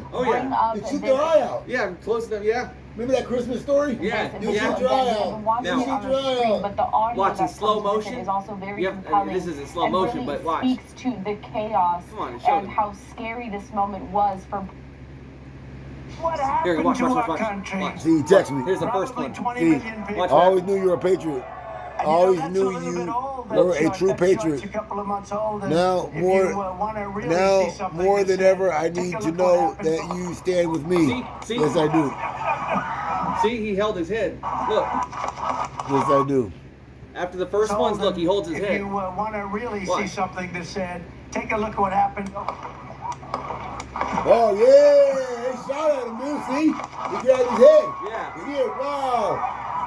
time. Oh bring yeah. up You shoot this. their eye out. Yeah, close to them. Yeah. Remember that Christmas story? Yeah. Because You it shoot was- your eye again, out. watching Now- it on the screen, but the audio Watching that slow comes with it motion. is also very You have- compelling. this isn't slow and motion, really but watch. speaks to the chaos Come on, show and them. how scary this moment was for. What Here, happened watch, to watch, our watch, country? watch. See, he texted me. Here's the first Probably one. 20 See, million people. watch I always knew you were a patriot. And always that's knew a little you bit old. were That a shot- true that patriot. shot's a couple of months old, and Now if more, you, wanna really now see something more that's than said, ever, I take need a to look know what happened. that you stand with me. See? Yes, I do. See, he held his head. Look. Yes, I do. After the first So ones, look, he holds his if head. you want to really What? see something that's said, take a look at what happened. Oh, yeah. They shot at him, dude. See? He grabbed his head. Yeah. He did. Wow.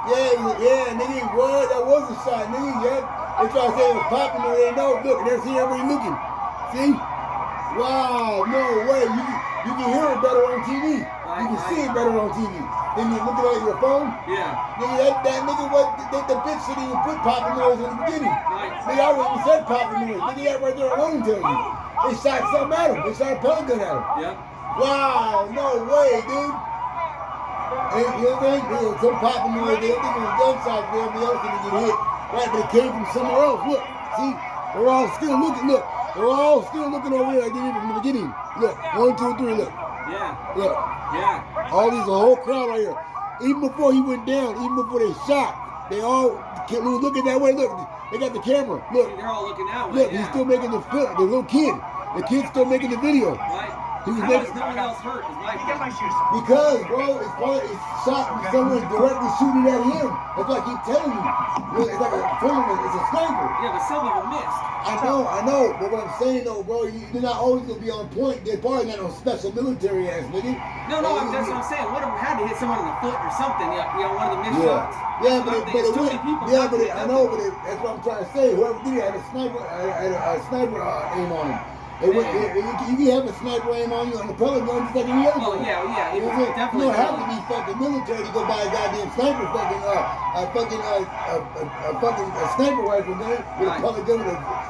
Yeah, nigga. What? That was a shot, nigga. Yeah. They try to say it was popping, but they know. Look, they're seeing everybody looking. See? Wow. No way. You can hear it better on TV. You can see it better on TV. Then you look at your phone. Yeah. Nigga, that nigga, the bitch shouldn't even put popping noise in the beginning. Right. Nigga, I wouldn't even said popping noise. Nigga, that right there alone tells you. They shot something at him. They shot a pellet gun at him. Yep. Wow, no way, dude. And you know what I'm saying? There was some popping noise. They don't think it was gunshots for everybody else to get hit. Right, but it came from somewhere else. Look, see? They're all still looking. Look. They're all still looking over there like they did from the beginning. Look, 1, 2, 3, look. Yeah. Look. Yeah. All these, the whole crowd right here. Even before he went down, even before they shot, they all looking that way. Look, they got the camera. Look, See, they're all looking that way. look, Yeah. he's still making the film. The little kid. The kid's still making the video. Right. He was How making, is no one else hurt? His wife. Get my shoes. because, bro, it's shot from someone directly shooting at him. That's why I keep telling you. It's like a film. It's a sniper. Yeah, but some of them missed. I know. But what I'm saying though, bro, you're not always gonna be on point. They're probably not no special military ass nigga. No, that's what I'm saying. One of them had to hit someone in the foot or something. One of the missed Yeah. shots. Yeah, but Something. it It's too went. many people. Yeah, but Nothing. I know, but that's what I'm trying to say. Whoever did it had a sniper aim on him. You can have a sniper aim on you on the pellet gun just like any other. Oh, yeah. You know what I'm saying? Definitely. You don't have to be fucking military to go buy a goddamn sniper a sniper rifle gun with Right. a pellet gun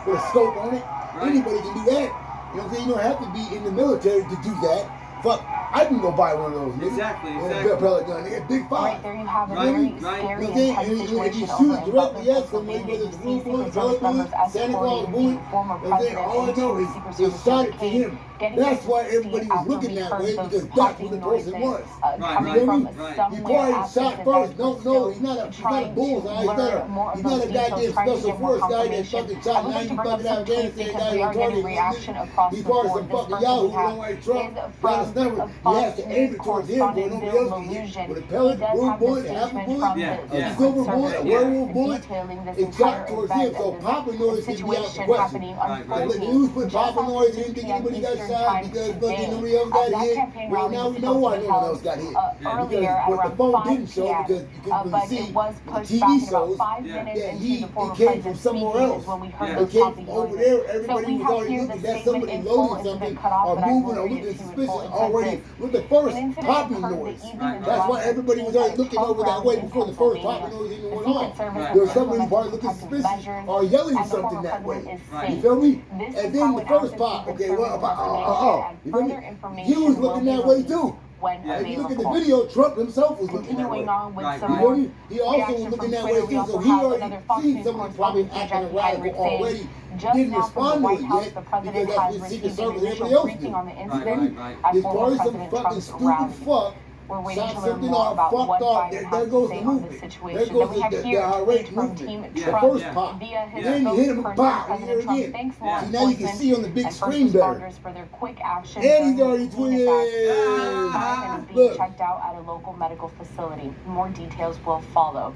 with a scope on it. Right. Anybody can do that. You know what I'm saying? You don't have to be in the military to do that. Fuck, I can go buy one of those, nigga. Exactly. A pellet gun, nigga. Big Right five. there you have a Right, very right. scary You and think tense if you situation shoot over it in directly Butler, at somebody, Pennsylvania. whether You it's see blue bullet, Secret pellet Service members bullet, Santa Claus escorting bullet, the former and then president all I into know the is Secret they Service shot it to barricade, him. getting That's into why the everybody seat was after looking we that heard way those because that's who popping the person noises, was. coming You from know what I mean? He somewhere probably after shot the first. event No, was still he's not a trying bullseye. to learn more He's of not those a details, goddamn trying to special get more force guy that confirmation. fucking I shot would like to 90 bring up fucking some tweets Afghanistan because guys we are in getting target. reaction across He's the part of board. some This fucking person Yahoo we who don't have like Trump. is Got from his number. a He Fox has to aim it towards him, correspondent but nobody Bill else can hit. Mallusion. With a He pellet, does blue have the bullet, half a statement bullet, from Yeah, the yeah. a Secret silver bullet, a Service werewolf bullet. detailing this It shot entire towards event him, so and popping the noise can be out the situation question. happening Right, right. The news unfolding put just popping after noise. They 6 didn't think p.m. anybody got Eastern shot time because fucking today. nobody else got That hit. campaign Right rally now was we know supposed why to be no one held else got hit. earlier at Because what the around phone 5 didn't show p.m. because you couldn't But see it was the pushed TV back about shows. 5 Yeah. minutes Yeah, into the former it came from president's somewhere speaking else. is when we heard Yeah. those It came popping from over noises. there. So Everybody we was have already here looking. the That's statement somebody in full. loading It's been something cut off, or but I moving will or read it looking to you in suspicious full. It says already this. with the first An incident popping occurred the noise. evening of That's July why everybody was 16th already at a looking over that playground way in before the first popping Pennsylvania. noise even The went Secret off. Service Right. There was has somebody implemented probably looking protective suspicious measures, or yelling and the something former that way. president is Right. You safe. feel me? This And is then how the an first active pop. Secret Okay, Service well, investigation you feel and me? further He information was will looking be that way released too. when If you look at the available. video, Trump himself was looking that way. Continuing on with Right, some right. more He also was reaction looking from that Twitter, way we too, also so he have already another Fox seen News somebody probably correspondent, acting Jackie erratic Heinrich, saying already. just Didn't now from the respond to White it House, yet the because president that's has what Secret received an Service and initial everybody else briefing did. on the Right, incident right. at There's former probably some President fucking Trump's stupid rally. fuck We're waiting shot to learn something more off, about fucked what off. Biden There has to goes say the on this movement. There situation. goes Then we have the here a irate tweet from movement. Team Yeah. The Trump first Yeah. pop. via his Then you hit him, spokesperson. pop, President here Trump again. thanks law Yeah. See, now you can enforcement see on the big and first screen better. responders for their quick action And during he's already the Phoenix attack. tweeted. And is being Look. checked out at a local medical facility. More details will follow.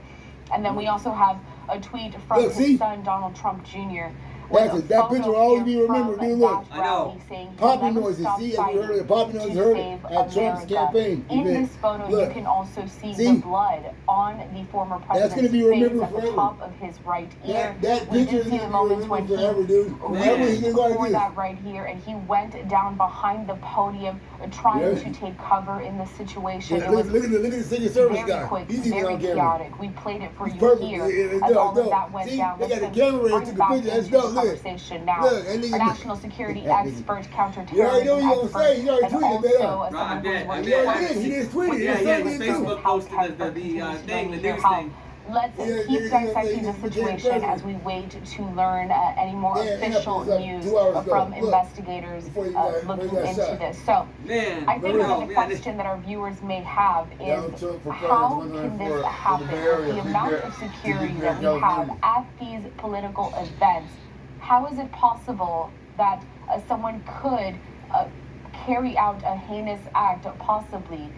And then we also have a tweet from Look, his see? son Donald Trump Jr. That picture will always be remembered, dude. Look. I know. Popping noises. See, have you heard of the popping noises? Heard it at Trump's campaign In event. this photo, Look. you can also see See? the blood on the former That's gonna president's be face remembered at the forever. top of his right ear. That We picture do is see the gonna be moments when remembered he forever, dude. Whenever he's reached gonna go for like that this. right here, and he went down behind the podium trying Yeah. to take cover in the situation. Yeah, It was look at the Secret Service very guy. quick, He's even very on camera. chaotic. We played it for He's you perfect. here It's as dope, all of dope. that went See, down. they got Let's the camera ready, bring took a back picture. That's into the dope. Look. conversation now. Look, and Our look. national security expert, You already know counterterrorism you're gonna expert, say. You already and tweeted also that. someone Right, I who's bet. worked He already with did. He just tweeted. Yeah, His yeah, son his did too. Facebook posted the thing, the news thing. Let's Yeah, keep yeah, dissecting yeah, the yeah, situation yeah. as we wait to learn any more Yeah, official it happened, news 2 hours ago. from Look, investigators before you got looking shot. into this. So Man, I think no, another man, question that our viewers may have Donald is Trump for how president can for this the happen Bay with Area, the Big amount Bear- of security Big that we Bear, have California. at these political events? How is it possible that someone could carry out a heinous act, possibly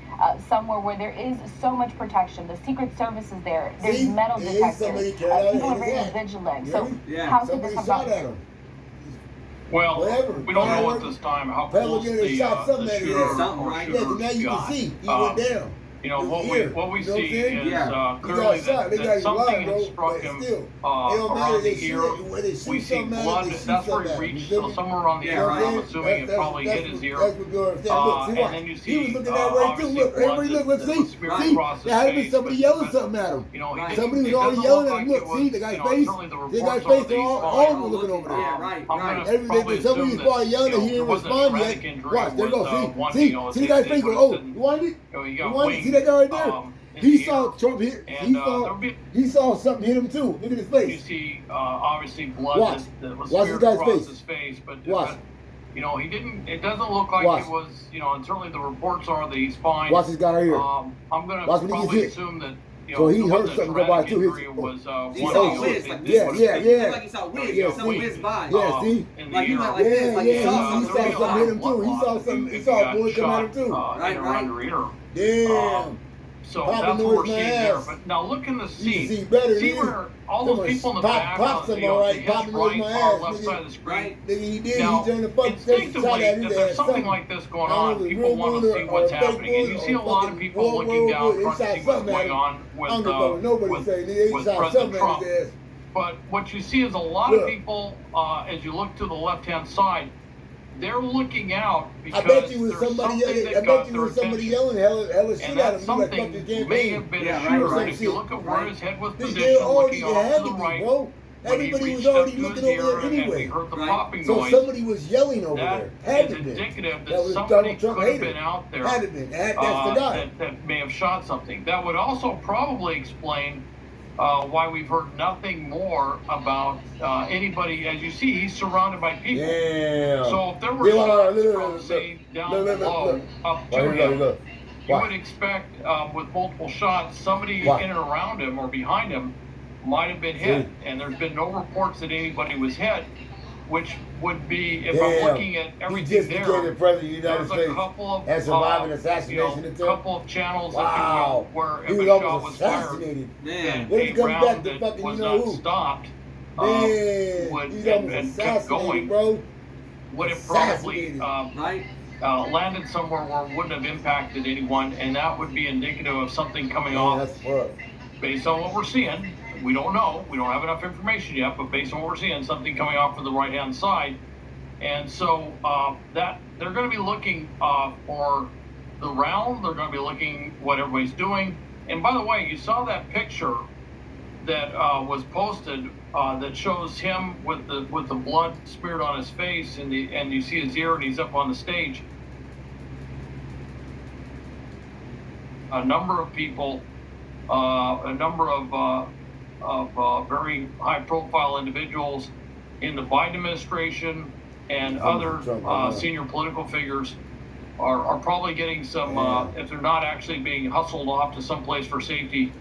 somewhere where there is so much protection. The Secret Service is there. There's See? metal Yeah, detectors. somebody carried out People are a very heinous act. vigilant. Yeah. So Yeah. how could Somebody this have shot gotten? at him. Well, Whatever. we don't know at this time how close Probably shot something the at his shooter head. Something, or right? Yeah, 'cause shooters now you got. can see he went down. You know, His what ear. we You know what I'm see saying? is Yeah. clearly He got shot. They that got his something line, had bro, struck but him still, it don't matter. around They the shoot ear. it, where they We shoot see something at him, blood. they shoot That's where something at he him. You reached. feel So me? somewhere around the Yeah, ear. right. I'm assuming it probably hit his ear. That's what you're understanding. Look, see, And watch. then you He see, was looking that way too. obviously Look, blood everybody look, that see. was smeared See, across his there had to be face, somebody but- yelling something at him. You know, Right. Somebody was it already doesn't yelling look at him. like Look, it see, was, the guy's you know, face. certainly the The reports guy's are face, that they're he's all fine. looking over there. Yeah, right, I'm right. gonna Everything, probably somebody's assume probably that, yelling you that know, he didn't there wasn't a respond yet. traumatic injury. Watch, there It you go. was, See, one, see, you know, see the they- guy's they face. sort of Oh, didn't- you want it? You know, he You got want it? winged, See that guy right there? in He the saw ear. Trump hit. And, there'll be- He saw something hit him too. Look at his You face. see, obviously blood Watch. that was Watch smeared this guy's across face. his face, but Watch. you know, he didn't. It doesn't look like Watch. he was. You know, and certainly the reports are that he's fine. Watch this guy right here. I'm gonna Watch when he probably gets hit. assume that. You So know, he there heard wasn't a something go by traumatic too. His- injury. It was He one saw of the- whiz, like Yeah, this. yeah, It yeah. looked like he saw whiz. Yeah, Something see. whiz by. Yeah, see? Like he went like Yeah, this, like yeah, he saw he something. saw something hit him too. He saw something. He saw a bullet come at him too. Right, in or right. under ear. Damn. So Popping that's what noise we're in my seeing there. ass. But now look in the You scene. can see better, See nigga. where all Come those on, people in the pop- back, pop some you know, alright, to his popping noise in right, my far ass, left nigga. side of the screen. Right. Nigga, he did. Now, He turned the fucking face, shot instinctively, at his if ass. there's something like this going on, people want to see what's happening, and you see a lot of people looking down trying to see what's going on Nobody say, nigga, he with shot President something at Trump. his ass. But what you see is a lot of Look. people, as you look to the left-hand side, they're looking out I because bet you was there's somebody something yelling. that I got bet you their was somebody attention. yelling hella shit And at that him. You like fuck something your may campaign. have been Yeah, a right, shooter. right. If you look at where Right. his head was They positioned, already looking off had to to the be, right, bro. when he Everybody was reached up already to looking his over ear there and we anyway. heard the Right. popping So noise, somebody was yelling over that there. Had is to be. indicative That that was somebody Donald could Trump have hater. been out there Had to be. That's the guy. that may have shot something. That would also probably explain why we've heard nothing more about anybody. As you see, he's surrounded by people. Damn. So if there were Yeah, shots look, from, look, say, down look, below up to Right, him, look. you Watch. would expect with multiple shots, somebody Watch. in and around him or behind him might have been hit. And there's been no reports that anybody was hit, which would be, if I'm Damn. looking at He everything just became the there, president of the United there's a States. couple of and surviving assassination you know, attempt. couple of channels, Wow. if you will, where He if was a shot almost was fired, assassinated. Man. What if a he comes back round to that fucking was you know not who? stopped Man, would he's and almost kept going, assassinated, bro. would have probably Assassinated. Right. landed somewhere where it wouldn't have impacted anyone, and that would be indicative of something coming Man, off that's fucked. based on what we're seeing. We don't know. We don't have enough information yet, but based on what we're seeing, something coming off from the right-hand side. And so that they're going to be looking for the round. They're going to be looking what everybody's doing. And by the way, you saw that picture that was posted that shows him with the blood smeared on his face, and you see his ear, and he's up on the stage. A number of people, a number of very high-profile individuals in the Biden administration and other senior political figures are probably getting some, if they're not actually being hustled off to someplace for safety,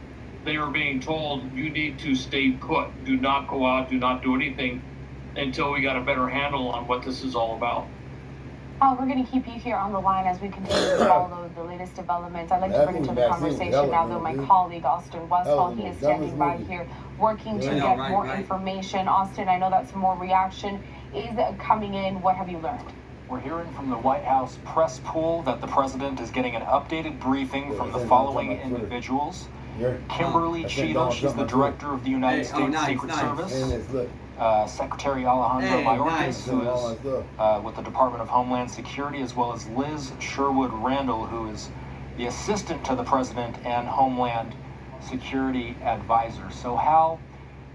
they are being told, you need to stay put. Do not go out, do not do anything until we got a better handle on what this is all about. We're going to keep you here on the line as we continue to follow the latest developments. I'd like to bring into the conversation now, though, my colleague, Austin Westfall. He is standing by here working to get more information. Austin, I know that some more reaction is coming in. What have you learned? We're hearing from the White House press pool that the president is getting an updated briefing from the following individuals. Kimberly Cheatham, she's the director of the United States Secret Service. Secretary Alejandro Mayorkas, who is with the Department of Homeland Security, as well as Liz Sherwood Randall, who is the assistant to the president and Homeland Security advisor. So Hal,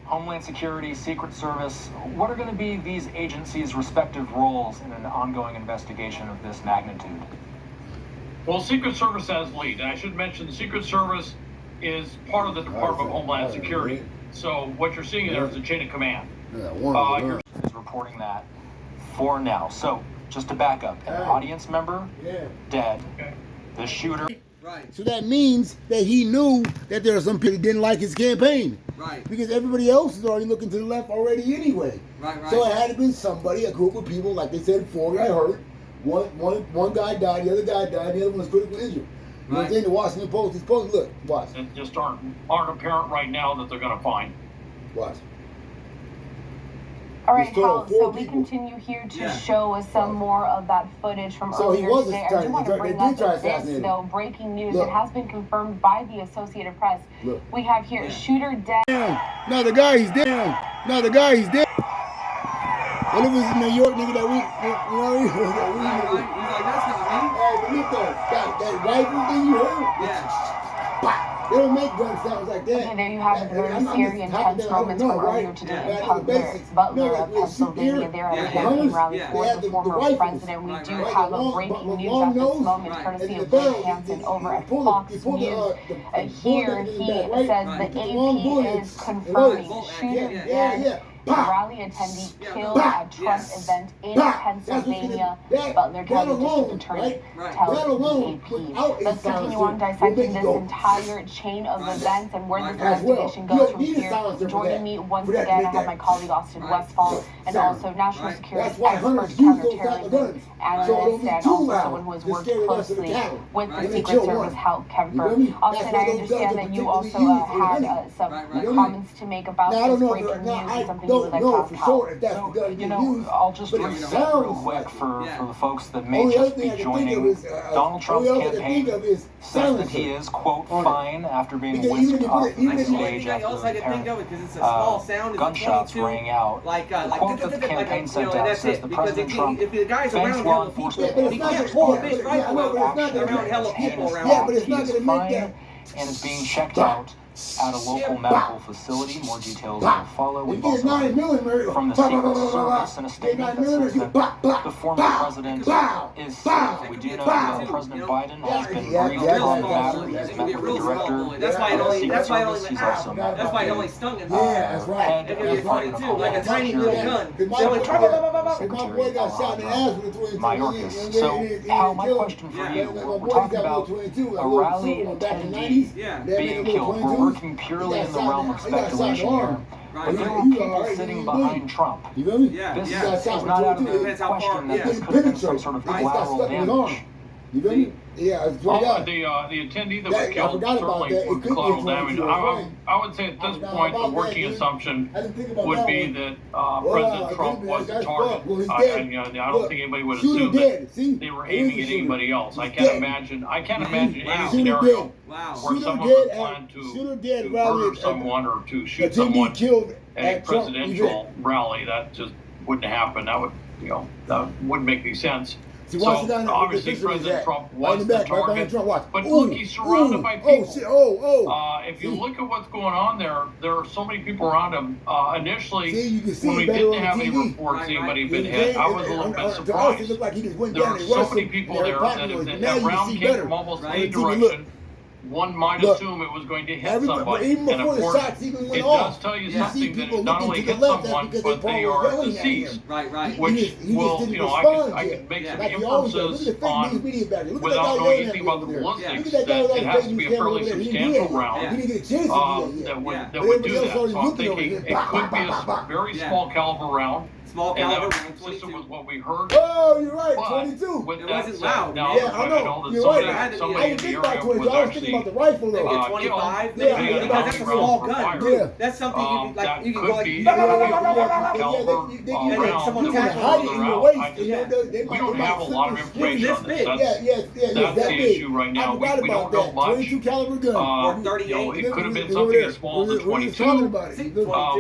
Homeland Security, Secret Service, what are going to be these agencies' respective roles in an ongoing investigation of this magnitude? Well, Secret Service has lead. And I should mention the Secret Service is part of the Department of Homeland Security. So what you're seeing there is a chain of command. Is reporting that for now. So just to back up, an audience member dead, the shooter. Right. So that means that he knew that there are some people that didn't like his campaign. Right. Because everybody else is already looking to the left already anyway. Right. So it had to be somebody, a group of people, like they said before, I heard, One guy died, the other guy died, the other one was critically injured. You know what I'm saying? The Washington Post, these posts, look, watch. That just aren't apparent right now that they're going to find. Watch. All right, There's total Hal, four so we people. continue here to show us some more of that footage from So he earlier was today. I trying- do want to they bring did up try to this, assassinate him. though, breaking news. Look. It has been confirmed by the Associated Press. Look. We have here shooter dead. Damn. No, the guy, he's down. No, the guy, he's dead. What if it was in New York, nigga, that we, you know what I mean? He's like, that's not me. Hey, but look though, that rifle thing you heard? Yeah. Bah! They don't make gun sounds like that. Okay, there you have it. Very scary and tense moments from earlier today in Butler, Pennsylvania. They're at a campaign rally for the former president. We do have a breaking news at this moment, courtesy of Blake Hansen over at Fox News. Here, he says the AP is confirming shooter dead. The rally attendee killed at Trump event in Pennsylvania. Butler County District Attorney tells the AP. Let's continue on dissecting this entire chain of events and where this investigation goes from here. Joining me once again, I have my colleague Austin Westfall and also national security expert, counterterrorism analyst, and also someone who has worked closely with the Secret Service, Hal Kemper. Austin, I understand that you also had some comments to make about this breaking news and something you would like to ask Hal. So, you know, I'll just reset real quick for the folks that may just be joining. Donald Trump's campaign says that he is, quote, fine after being whisked off the stage after apparent gunshots rang out. The quote that the campaign sent out says the President Trump thanks law enforcement. You can't pull a big rifle around hella people around. He is fine and is being checked out at a local medical facility. More details will follow. We've also heard from the Secret Service in a statement that says that the former president is safe. We do know that President Biden has been briefed on the matter. He's met with the director of the Secret Service. He's also met That's why it only with stung him. the head of the Department of Like a Homeland tiny little Security, gun. Secretary Mayorkas. So, Hal, my question for you, we're talking about a rally attendee being killed. We're working purely in the realm of speculation here. But there were people sitting behind Trump. You feel me? This is not out of the question that this could have been some sort of collateral damage. You feel me? Yeah, it's the attendee that was killed certainly was collateral damage. I would say at this point the working assumption would be that President Trump was the target. And I don't think anybody would assume that they were aiming at anybody else. I can't imagine any scenario where someone would plan to murder someone or to shoot someone at a presidential rally. That just wouldn't happen. That would, that wouldn't make any sense. So obviously President Trump was the target, but ooh, look, he's surrounded by people. If you See? look at what's going on there are so many people around him. Initially, when we better didn't on have any TV. reports of anybody being hit, I was a little bit surprised. There are so many people there that if that round came from almost any direction, one might assume it was going to hit somebody. And of course, it does tell you something that it not only hit someone, but they are deceased. Which will, I could make some inferences on, without knowing anything about the ballistics, that it has to be a fairly substantial round that would do that. So I'm thinking it could be a very small caliber round. Small caliber and round, consistent with what we heard. Oh, you're right, But 22. with It that wasn't said, loud. now Yeah, I know. that You're somebody, right. somebody I in didn't the think about area 22. was I was thinking about actually the rifle though. Maybe a 25, Yeah, maybe, yeah, because that's a yeah. small gun. Yeah. That's something you can, that you can could go like, be caliber round someone that tackle would hide go it in your around. waist. We don't have a lot of information on this. That's That's the issue right now. We don't know much. 22 caliber gun. Or 38. It could have been something as small as a 22,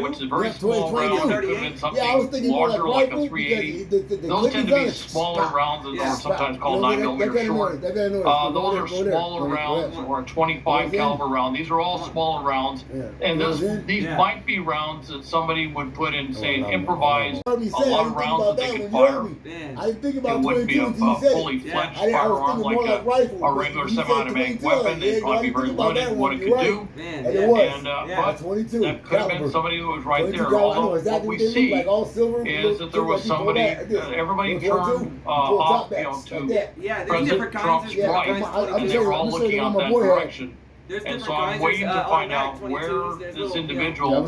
which is a very small round. It could have been something larger like a 380. Those tend to be smaller rounds that are sometimes called 9mm short. Those are smaller rounds, or a 25 caliber round. These are all smaller rounds, and these might be rounds that somebody would put in, say, an improvised, a lot of rounds that they could fire. It wouldn't be a fully fledged firearm like a regular semi-automatic weapon. It'd probably be very limited in what it could do. But that could have been somebody who was right there. Although what we see is that there was somebody, everybody turned off, to President Trump's right, and they were all looking out that direction. And so I'm waiting to find out where this individual,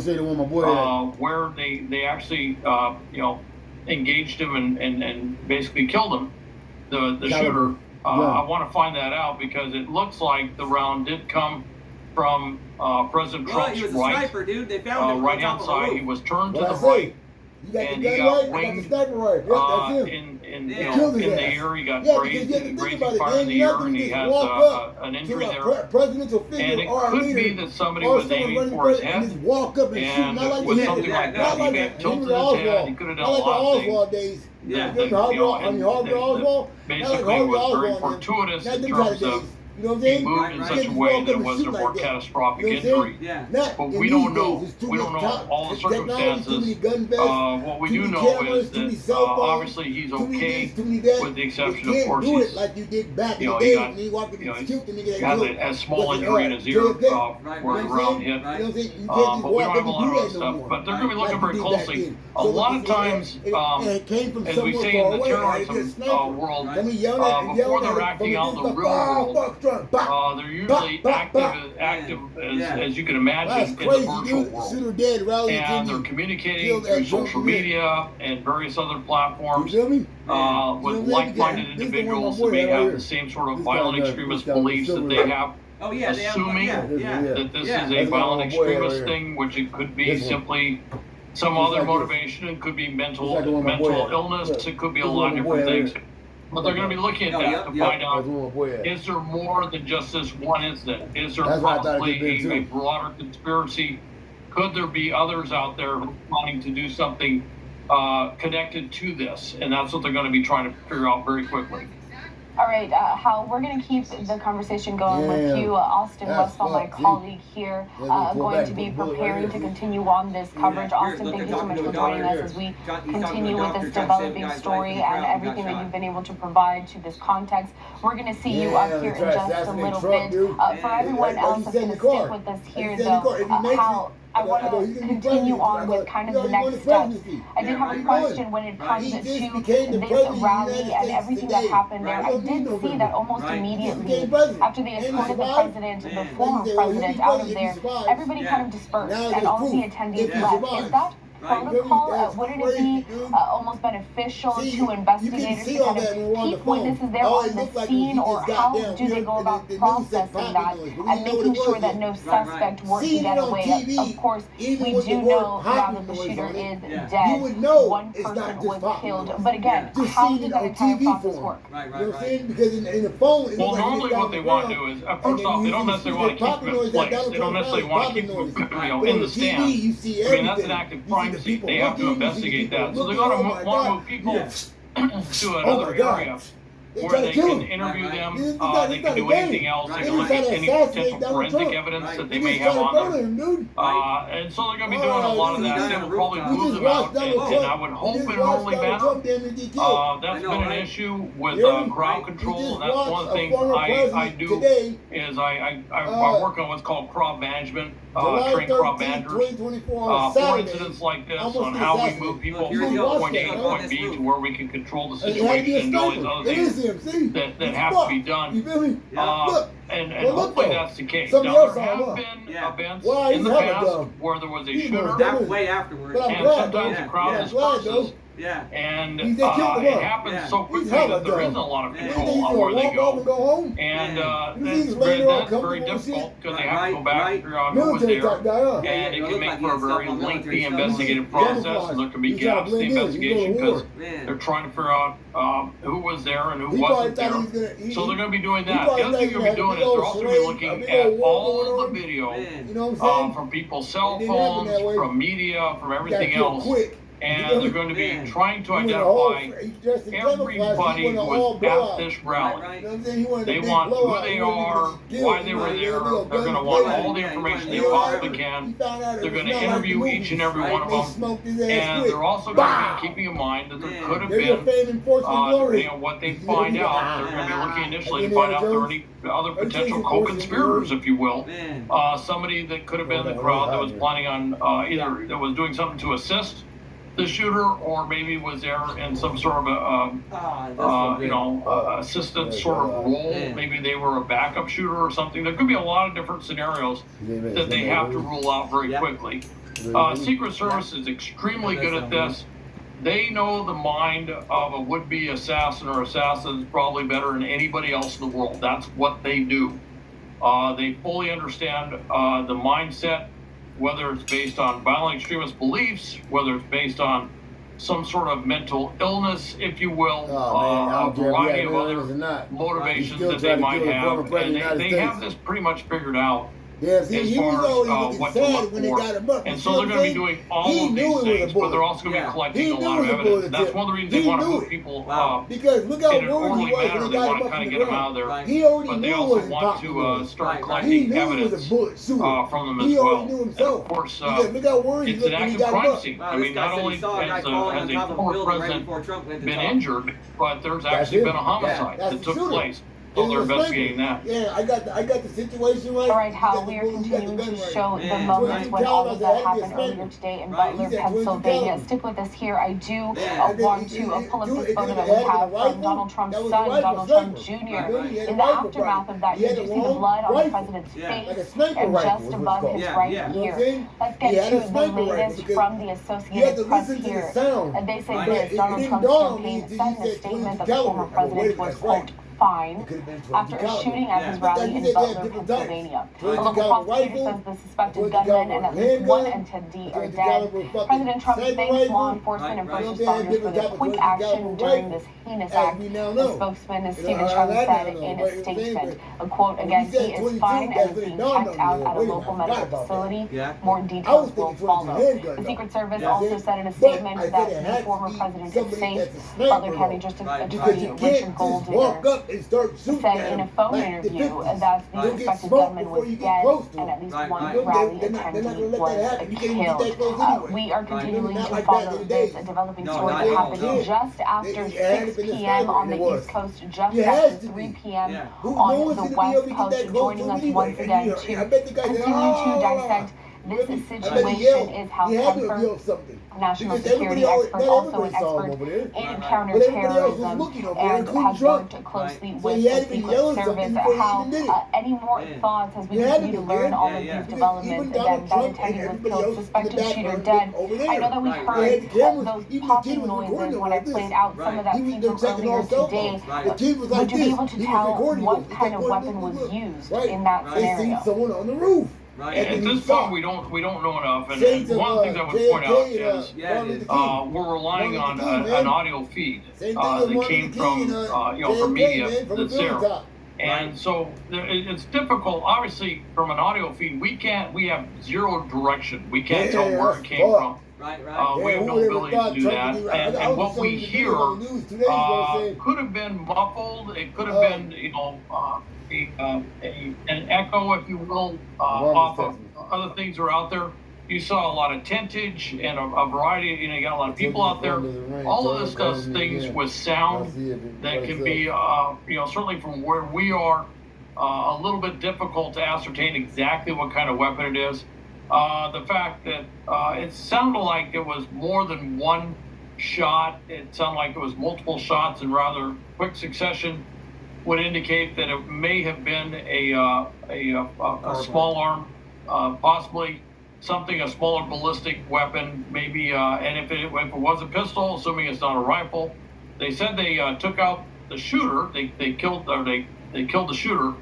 where they actually, engaged him and basically killed him. the shooter. I want to find that out because it looks like the round did come from President Trump's he was a right, sniper, dude. They found him right hand side. He was turned to the right. You got And the he gun got right, winged, I got the sniper right. Yep, that's him. in Killed the his air. He got Yeah, grazed, because you have to think grazing about it. fire in the Ain't air, and he nothing has just walk up an to injury a there. presidential figure And it or a could leader, be that somebody or was someone aiming running for his and head. just walk up and shoot. And Not like with the something like that, not he like may the have tilted Henry his head. Oswald. He could have Not done a like the lot of Oswald things. days. Yeah. That, Harvey Oswald. Basically, it was very fortuitous in terms of you know what I'm he saying? moved in such a way that it was a more catastrophic injury. Yeah. But we don't know. We don't know all the circumstances. What we do know is that obviously he's okay, with the exception, of course, he's, like you did back in the he day got, when you walked in the has a small injury in his ear where the round hit. But we don't have a lot of other stuff. But they're going to be looking very closely. A lot of times, as we say in the terrorism world, before they're acting out in the real world, they're usually active as you can imagine, in the virtual world. And they're communicating through social media and various other platforms with like-minded individuals that may have the same sort of violent extremist beliefs that they have. Assuming that this is a violent extremist thing, which it could be simply some other motivation. It could be mental illness. It could be a lot of different things. But they're going to be looking at that to find out, is there more than just this one incident? Is there possibly a broader conspiracy? Could there be others out there wanting to do something connected to this? And that's what they're going to be trying to figure out very quickly. All right, Hal, we're going to keep the conversation going with you. Austin Westfall, my colleague here, going to be preparing to continue on this coverage. Austin, thank you so much for joining us as we continue with this developing story and everything that you've been able to provide to this context. We're going to see you up here in just a little bit. For everyone else that's going to stick with us here, though, Hal, I want to continue on with kind of the next steps. I did have a question when it comes to this rally and everything that happened there. I did see that almost immediately after they escorted the president, the former president, out of there, everybody kind of dispersed and all of the attendees left. Is that protocol? Wouldn't it be almost beneficial to investigators to kind of keep witnesses there on the scene, or how do they go about processing that and making sure that no suspect were to get away? Of course, we do know now that the shooter is dead. One person was killed. But again, how did that entire process work? You know what I'm saying? Because in the phone, well, normally what they want to do is, first off, they don't necessarily want to keep them in place. They don't necessarily want to keep them in the stand. I mean, that's an active crime scene. They have to investigate that. So they're going to want to move people to another area where they can interview them. They can do anything else. They can look at any potential forensic evidence that they may have on them. And so they're going to be doing a lot of that. They will probably move them out. And I would hope in an orderly manner. That's been an issue with crowd control. And that's one of the things I do is I work on what's called crowd management. Train crowd managers for incidents like this on how we move people from point A to point B to where we can control the situation and all these other things that have to be done. And hopefully that's the case. Now, there have been events in the past where there was a shooter way afterwards, and sometimes the crowd disperses. And it happens so quickly that there isn't a lot of control on where they go. And that's very difficult because they have to go back and figure out who was there. And it can make for a very lengthy investigative process, and there can be gaps in the investigation because they're trying to figure out who was there and who wasn't there. So they're going to be doing that. The other thing they're going to be doing is they're also going to be looking at all the video from people's cell phones, from media, from everything else. And they're going to be trying to identify everybody who was at this rally. They want who they are, why they were there. They're going to want all the information they possibly can. They're going to interview each and every one of them. And they're also going to be keeping in mind that there could have been, depending on what they find out, they're going to be looking initially to find out if there are any other potential co-conspirators, if you will. Somebody that could have been in the crowd that was planning on either that was doing something to assist the shooter, or maybe was there in some sort of assistant sort of role. Maybe they were a backup shooter or something. There could be a lot of different scenarios that they have to rule out very quickly. Secret Service is extremely good at this. they know the mind of a would-be assassin or assassins probably better than anybody else in the world. That's what they do. They fully understand the mindset, whether it's based on violent extremist beliefs, whether it's based on some sort of mental illness, if you will, a variety of other motivations that they might have. And they have this pretty much figured out. Yeah, see, as he far was as always what to sad look when they for. got him up. And so they're going to be doing all of these things, but they're also going to be collecting a lot of evidence. That's one of the reasons they want to move people because look how in an worried orderly he was manner. when They they got want him to up kind from of the get them out of ground. there. He already But knew they it also wasn't want to start he collecting knew it was evidence a bullet shooter. from them as He well. already knew And himself. of course, Because look how worried he it's an looked when he active got him crime up. scene. Wow, I mean, not only he saw a guy has falling on a top of a former building right president before Trump went to been talk. injured, but there's actually been a homicide that took place. So they're investigating that. Yeah, I got the situation right. All right, Hal, we are continuing to show the moments when all of that happened earlier today in Butler, Pennsylvania. Stick with us here. I do want to pull up this photo that we have from Donald Trump's son, Donald Trump Jr. In the aftermath of that, you do see the blood on the president's face and just above his right ear. Let's get to the latest from the Associated Press here. And they say this: Donald Trump's campaign said in a statement that the former president was, quote, fine after a shooting at his rally in Butler, Pennsylvania. The local prosecutor says the suspected gunman and at least one attendee are dead. President Trump thanks law enforcement and first responders for their quick action during this heinous act. The spokesman, Stephen Chung, said in a statement, a quote, again, he is fine and is being checked out at a local medical facility. More details will follow. The Secret Service also said in a statement that the former president is safe. Butler County District Attorney Richard Goldinger said in a phone interview that the suspected gunman was dead and at least one rally attendee was killed. We are continuing to follow this developing story that happened just after 6 p.m. on the East Coast, just after 3 p.m. on the West Coast. Joining us once again to continue to dissect this situation is Hal Kemper, national security expert, also an expert in counterterrorism, and has worked closely with the Secret Service. Hal, any more thoughts as we continue to learn all of these developments? Again, that attendee was killed, suspected shooter dead. I know that we heard those popping noises when I played out some of that feed from earlier today. Would you be able to tell what kind of weapon was used in that scenario? Someone on the roof. Right. At this point, we don't know enough. And one thing I would point out is we're relying on an audio feed that came from from media that's there. And so it's difficult. Obviously, from an audio feed, we have zero direction. We can't tell where it came from. Right. We have no ability to do that. And what we hear could have been muffled. It could have been, an echo, if you will, off of other things that are out there. You saw a lot of tentage and a variety. You got a lot of people out there. All of this does things with sound that can be, certainly from where we are, a little bit difficult to ascertain exactly what kind of weapon it is. The fact that it sounded like it was more than one shot. It sounded like it was multiple shots in rather quick succession. Would indicate that it may have been a small arm, possibly a smaller ballistic weapon, maybe. And if it was a pistol, assuming it's not a rifle, they said they took out the shooter. They killed the shooter,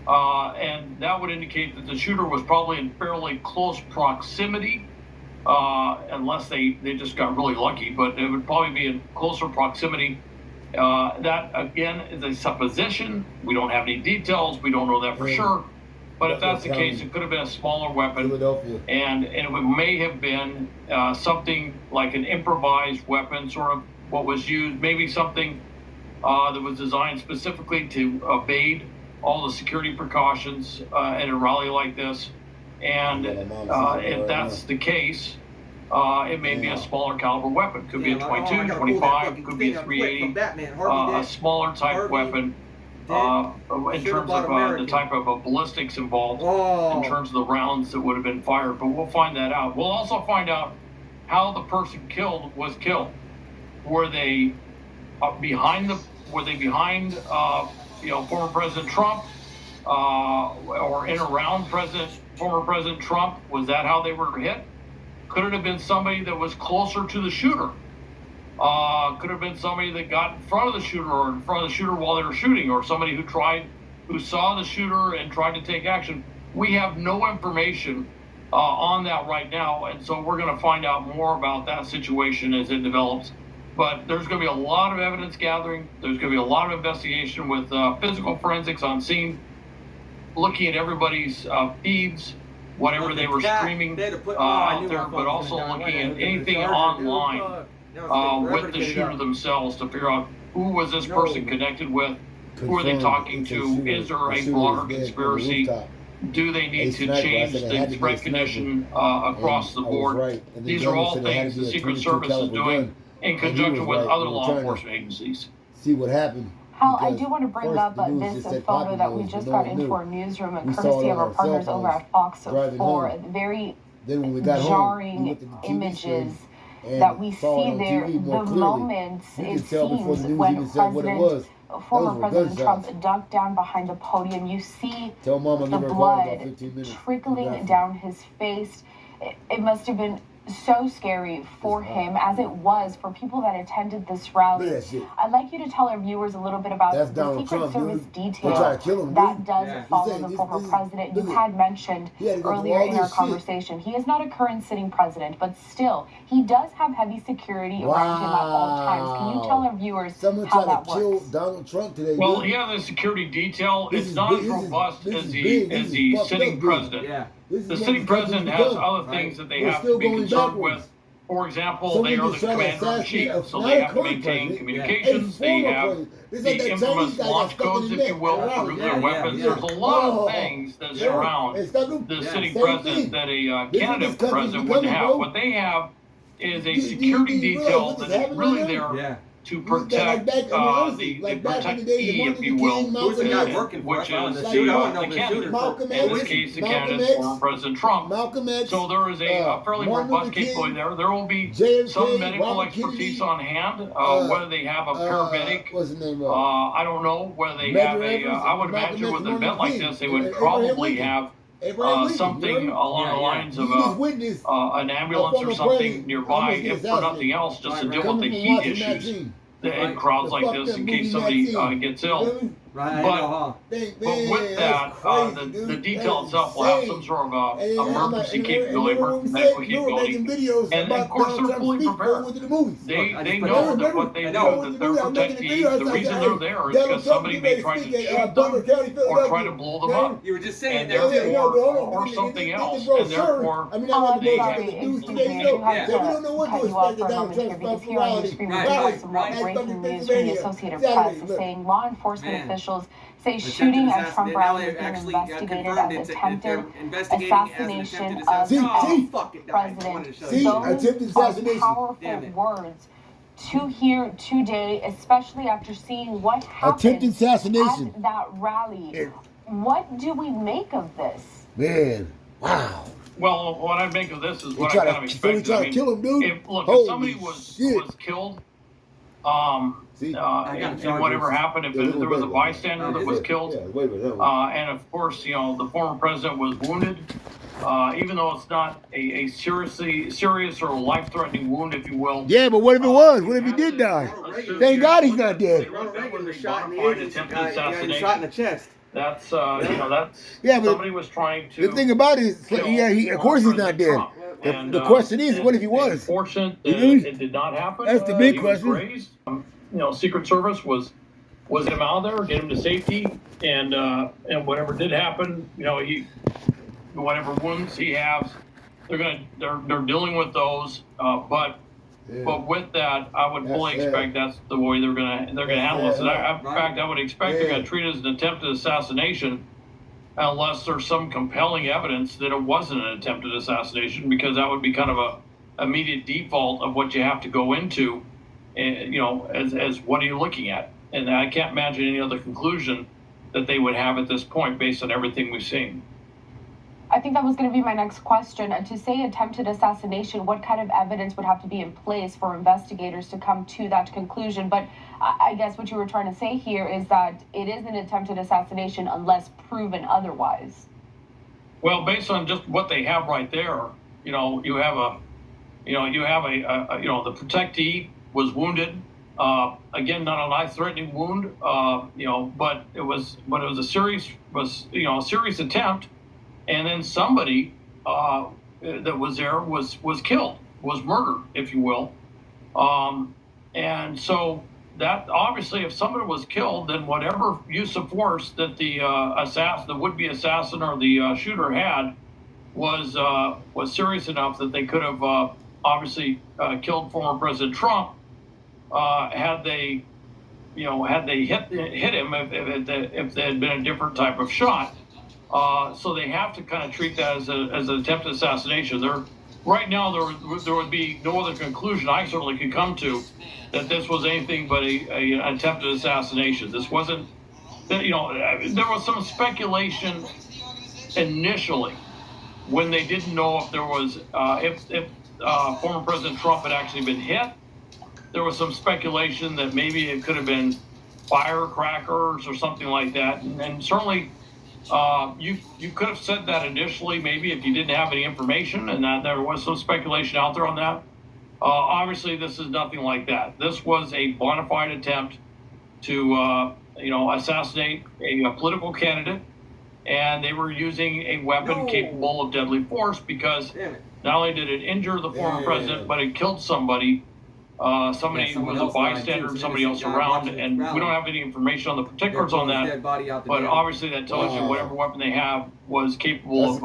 and that would indicate that the shooter was probably in fairly close proximity, unless they just got really lucky. But it would probably be in closer proximity. That again is a supposition. We don't have any details. We don't know that for sure. But if that's the case, it could have been a smaller weapon, and it may have been something like an improvised weapon, sort of what was used, maybe something that was designed specifically to evade all the security precautions in a rally like this. And if that's the case, it may be a smaller caliber weapon. Could be a 22, 25, could be a 380, a smaller type weapon in terms of the type of ballistics involved, in terms of the rounds that would have been fired. But we'll find that out. We'll also find out how the person killed was killed. Were they behind former President Trump, or in around former President Trump? Was that how they were hit? Could it have been somebody that was closer to the shooter? Could have been somebody that got in front of the shooter or in front of the shooter while they were shooting, or somebody who saw the shooter and tried to take action. We have no information on that right now, and so we're going to find out more about that situation as it develops. But there's going to be a lot of evidence gathering. There's going to be a lot of investigation with physical forensics on scene, looking at everybody's feeds, whatever they were streaming out there, but also looking at anything online with the shooter themselves to figure out who was this person connected with, who are they talking to, is there a broader conspiracy, do they need to change the threat condition across the board. These are all things the Secret Service is doing in conjunction with other law enforcement agencies. See what happened. Hal, I do want to bring up this photo that we just got into our newsroom, courtesy of our partners over at Fox 4. Very jarring images that we see there. The moments, it seems, when former President Trump ducked down behind the podium, you see the blood trickling down his face. It must have been so scary for him, as it was for people that attended this rally. I'd like you to tell our viewers a little bit about the Secret Service detail that does follow the former president. You had mentioned earlier in our conversation, he is not a current sitting president, but still, he does have heavy security around him at all times. Can you tell our viewers how that works? Donald Trump today. Well, he has a security detail. It's not as robust as the sitting president. The sitting president has other things that they have to be concerned with. For example, they are the commander-in-chief, so they have to maintain communications. They have the infamous launch codes, if you will, for nuclear weapons. There's a lot of things that surround the sitting president that a candidate president wouldn't have. What they have is a security detail that is really there to protect the protectee, if you will, Who's the guy working for which us? is The candidate. In this case, the candidate for President Trump. So there is a fairly robust capability there. There will be some medical expertise on hand, whether they have a paramedic. I don't know whether they have I would imagine with an event like this, they would probably have something along the lines of an ambulance or something nearby, if for nothing else, just to deal with the heat issues in crowds like this in case somebody gets ill. But with that, the detail itself will have some sort of emergency capability, medical capability, and of course they're fully prepared. They know that what they do, that they're protectees. The reason they're there is because somebody may try to shoot them or try to blow them up. You were just saying And that too. or something else, and therefore We don't know what to expect for a moment here, because here on your screen we have some more breaking news from the Associated Press saying law enforcement officials say shooting at Trump rally is being investigated as attempted assassination of President. Those are powerful words to hear today, especially after seeing what happened at that rally. What do we make of this? Man, wow. Well, what I make of this is what I kind of expected. I mean, if somebody was killed, and whatever happened, if there was a bystander that was killed, and of course, the former president was wounded, even though it's not a serious or life-threatening wound, if you will. Yeah, but what if it was? What if he did die? Thank God he's not dead. Shot in the chest. That's somebody was trying to. The thing about it is, of course he's not dead. The question is, what if he was? Fortunate that it did not happen. That's the big question. Secret Service was get him out of there, get him to safety, and whatever did happen, whatever wounds he has, they're dealing with those. But with that, I would fully expect that's the way they're gonna handle this. And in fact, I would expect they're gonna treat it as an attempted assassination, unless there's some compelling evidence that it wasn't an attempted assassination, because that would be kind of a immediate default of what you have to go into, as what are you looking at? And I can't imagine any other conclusion that they would have at this point based on everything we've seen. I think that was going to be my next question. To say attempted assassination, what kind of evidence would have to be in place for investigators to come to that conclusion? But I guess what you were trying to say here is that it is an attempted assassination unless proven otherwise. Well, based on just what they have right there, you have the protectee was wounded. Again, not a life-threatening wound, you know, but it was a serious attempt, and then somebody that was there was killed, was murdered, if you will, and so that obviously, if somebody was killed, then whatever use of force that the would-be assassin or the shooter had was serious enough that they could have obviously killed former President Trump had they hit him if there had been a different type of shot. So they have to kind of treat that as an attempted assassination. Right now, there would be no other conclusion I certainly could come to that this was anything but an attempted assassination. This wasn't, you know, there was some speculation initially when they didn't know if there was, if former President Trump had actually been hit. There was some speculation that maybe it could have been firecrackers or something like that. And certainly, you could have said that initially, maybe if you didn't have any information, and that there was some speculation out there on that. Obviously, this is nothing like that. This was a bona fide attempt to, assassinate a political candidate, and they were using a weapon capable of deadly force because not only did it injure the former president, but it killed somebody. Somebody who was a bystander and somebody else around, and we don't have any information on the particulars on that, but obviously that tells you whatever weapon they have was capable of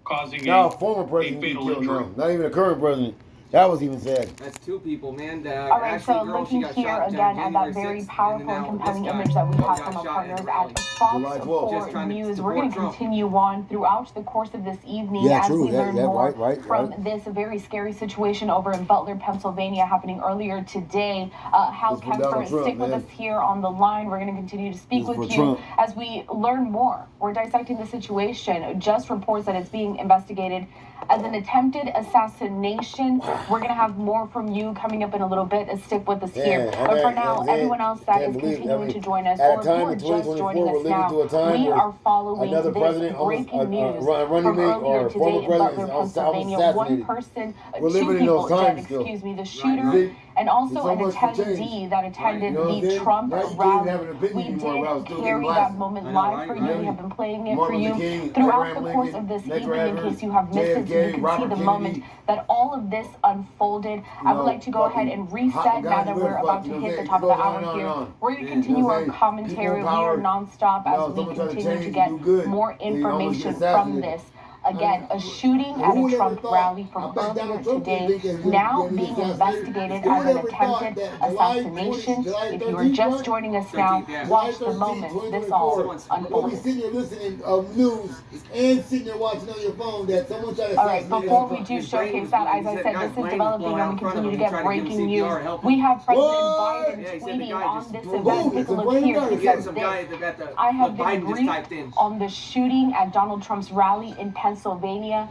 causing a fatal injury. Not even a current president. That was even sad. That's two people, man. All right, so looking here again at that very powerful and compelling image that we have from our partners at Fox 4 News. We're going to continue on throughout the course of this evening as we learn more from this very scary situation over in Butler, Pennsylvania, happening earlier today. Hal Kemper, stick with us here on the line. We're going to continue to speak with you as we learn more. We're dissecting the situation. Just reports that it's being investigated as an attempted assassination. We're going to have more from you coming up in a little bit. Stick with us here. But for now, everyone else that is continuing to join us, or who are just joining us now, we are following this breaking news from earlier today in Butler, Pennsylvania. One person, two people dead, excuse me, the shooter and also an attendee that attended the Trump rally. We did carry that moment live for you. We have been playing it for you throughout the course of this evening in case you have missed it, so you can see the moment that all of this unfolded. I would like to go ahead and reset now that we're about to hit the top of the hour here. We're going to continue our commentary. We are nonstop as we continue to get more information from this. Again, a shooting at a Trump rally from earlier today, now being investigated as an attempted assassination. If you are just joining us now, watch the moment this all unfolded. Sitting there listening news and sitting there watching on your phone that someone tried to assassinate. All right, before we do showcase that, as I said, this is developing and we continue to get breaking news. We have President Biden tweeting on this event. Take a look here. He says this: I have been briefed on the shooting at Donald Trump's rally in Pennsylvania.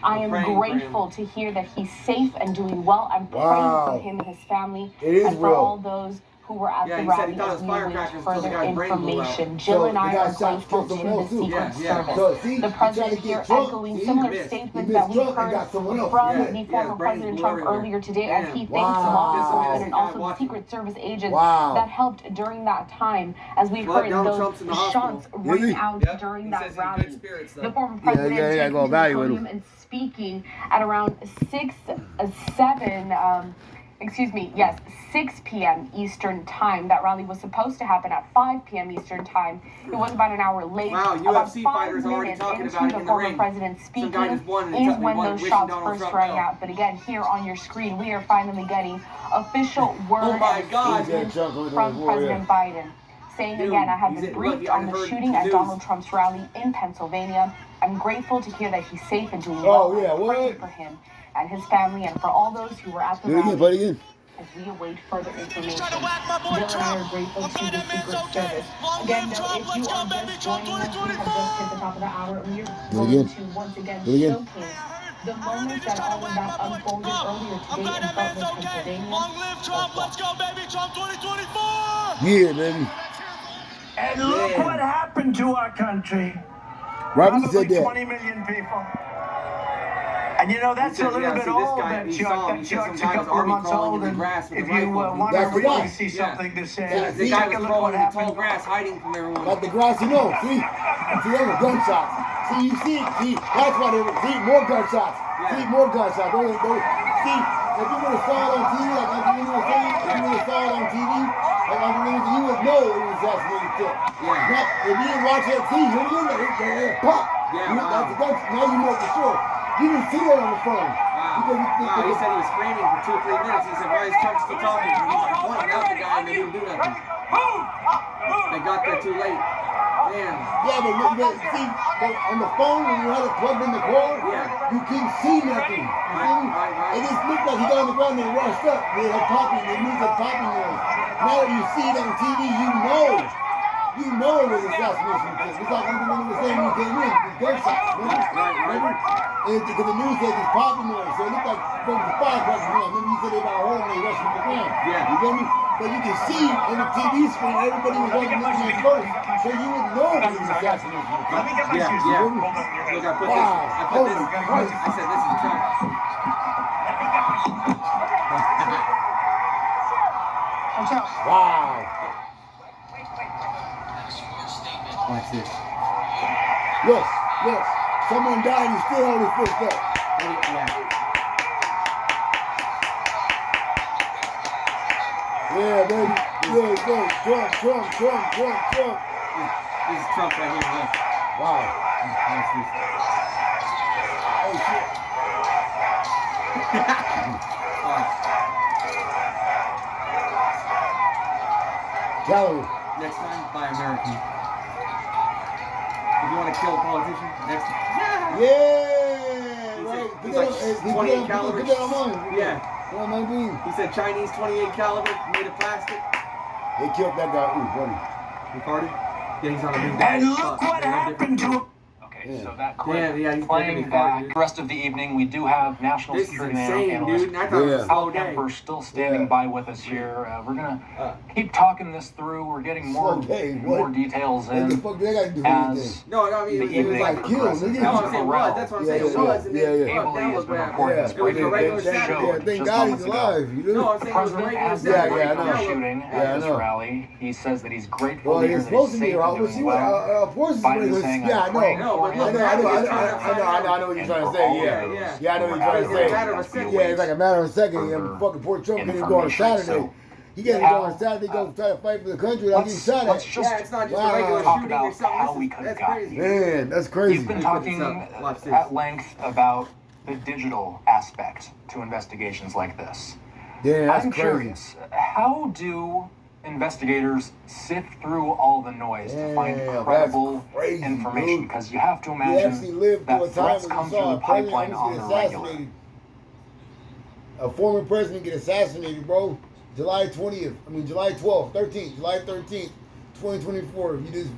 I am grateful to hear that he's safe and doing well. I'm praying for him and his family and for all those who were at the rally as we await further information. Jill and I are grateful to the Secret Service. The president here echoing similar statements that we heard from the former President Trump earlier today as he thanks law enforcement and also the Secret Service agents that helped during that time as we heard those shots ring out during that rally. The former president taking to the podium and speaking at around 6 p.m. Eastern Time. That rally was supposed to happen at 5 p.m. Eastern Time. It was about an hour late. About 5 minutes into the former president speaking is when those shots first rang out. But again, here on your screen, we are finally getting official word from President Biden. Saying again, I have been briefed on the shooting at Donald Trump's rally in Pennsylvania. I'm grateful to hear that he's safe and doing well. I'm praying for him and his family and for all those who were at the rally as we await further information. Jill and I are grateful to the Secret Service. Again, though, if you are just joining us, we have just hit the top of the hour. We are going to once again showcase the moments that all of that unfolded earlier today in Butler, Pennsylvania. Long live Trump! Let's go, baby! Trump 2024! Yeah, baby. And look what happened to our country. Robbie said that. 20 million people. And you know, that's He said, a little yeah, bit see, this old, guy, that he saw him. He said Chuck's a some guy was couple of already months crawling old, in the and grass with if a you rifle. want to That's the really guy. see something to say, Yeah, The see, guy take a was look what crawling in the tall happened. grass, hiding from everyone. like the grassy knoll. See, those are gunshots. See, you see, that's why they see more gunshots. Yeah. See, more gunshots. See, if you would have saw it on TV, like Uncle Linda was saying, if you would have saw it on TV, like Uncle Linda, you would know it was assassinated tip. Yeah. Not, if you didn't watch it, see, you look at it, pop. Yeah, You, wow. that's a gunshot. Now you know for sure. You didn't see that on the phone. Wow. Wow, he said he was screaming for 2 or 3 minutes. He said, why is Chuck still talking? He's pointing out the guy and they didn't do nothing. They got there too late. Man. Yeah, but see, but on the phone when you had it plugged in the cord, Yeah. you couldn't see nothing. You see me? Right. It just looked like he got on the ground and rushed up. They had popping, they moved the popping noise. Now that you see it on TV, you know it was assassination. It's like Uncle Linda was saying when he came in, it's gunshots. Remember? Because the news said it's popping noise, so it looked like from the firecrackers. Remember you said they got a hole and they rushed from the ground. Yeah. You feel me? But you can see on the TV screen, everybody was looking at it first, so you would know it was assassination. Let me get my Yeah, shoes. yeah. Hold on, you're Look, gonna- I put Wow. this. I put Holy this. Christ. I said, this is Chuck. Watch out. Wow. Watch this. Look. Someone died and he still held his fist up. Yeah, baby. Yeah, Trump. This is Trump right here. Look. Wow. Watch this. Oh, shit. Watch. Gallery. Next time, buy American. If you want to kill a politician, next time. Yeah, He right. said, he's like 28 calories. Put that on mine. Yeah. On my bean. He said Chinese 28 caliber made of plastic. They killed that guy. Ooh, buddy. You farted? Yeah, he's on a big And look what happened to him. Okay, Yeah. so that clip Yeah, he's playing definitely back. farted. The rest of the evening, we do have national This is security insane, analyst dude. And I thought it was a Yeah. slow Al day. Kemper still standing Yeah. by with us here. We're gonna Uh, keep talking this through. We're getting more Okay, what? details What the in fuck they got to do with as anything? No, I mean, it was evening like killed, progresses. nigga. No, I'm Mr. saying it Burrell, was. That's what I'm saying. It Yeah, was. And then, yeah. look, ably now has look been what reporting Yeah. this It was a breaking regular news Saturday. showed Yeah, thank just God moments he's ago. alive. You know? No, I'm The saying it was a president regular has Yeah, been yeah, I briefed on know. the shooting Yeah, I at this know. rally. He says that he's grateful Well, to hear it's that supposed he's to be safe out. and But doing see, well. of course it's Biden regular. saying, Yeah, I I'm know. praying No, for but him. look, I know what you're and trying to for say. all Yeah, those yeah. Yeah, I know what who you're have trying to been say. matter of a second. Yeah, it's like a matter of a second. Further Yeah, fucking poor Trump can't even go on information. Saturday. So, He can't even go on Saturday, go try to fight for the country without getting shot let's at. just Yeah, it's not just Wow. a regular talk shooting or about something. how we could have That's gotten crazy. here. Man, that's crazy. You've been Look talking this up. Watch this. at length about the digital aspect to investigations like this. Yeah, that's I'm crazy. curious, how do investigators sift through all the noise to find Damn, credible that's crazy, information? dude. Because you have to We actually imagine lived through a that time threats when come you through saw the a president pipeline on almost the get regular. assassinated. A former president get assassinated, bro. July 12th, 13th, July 13th, 2024. You just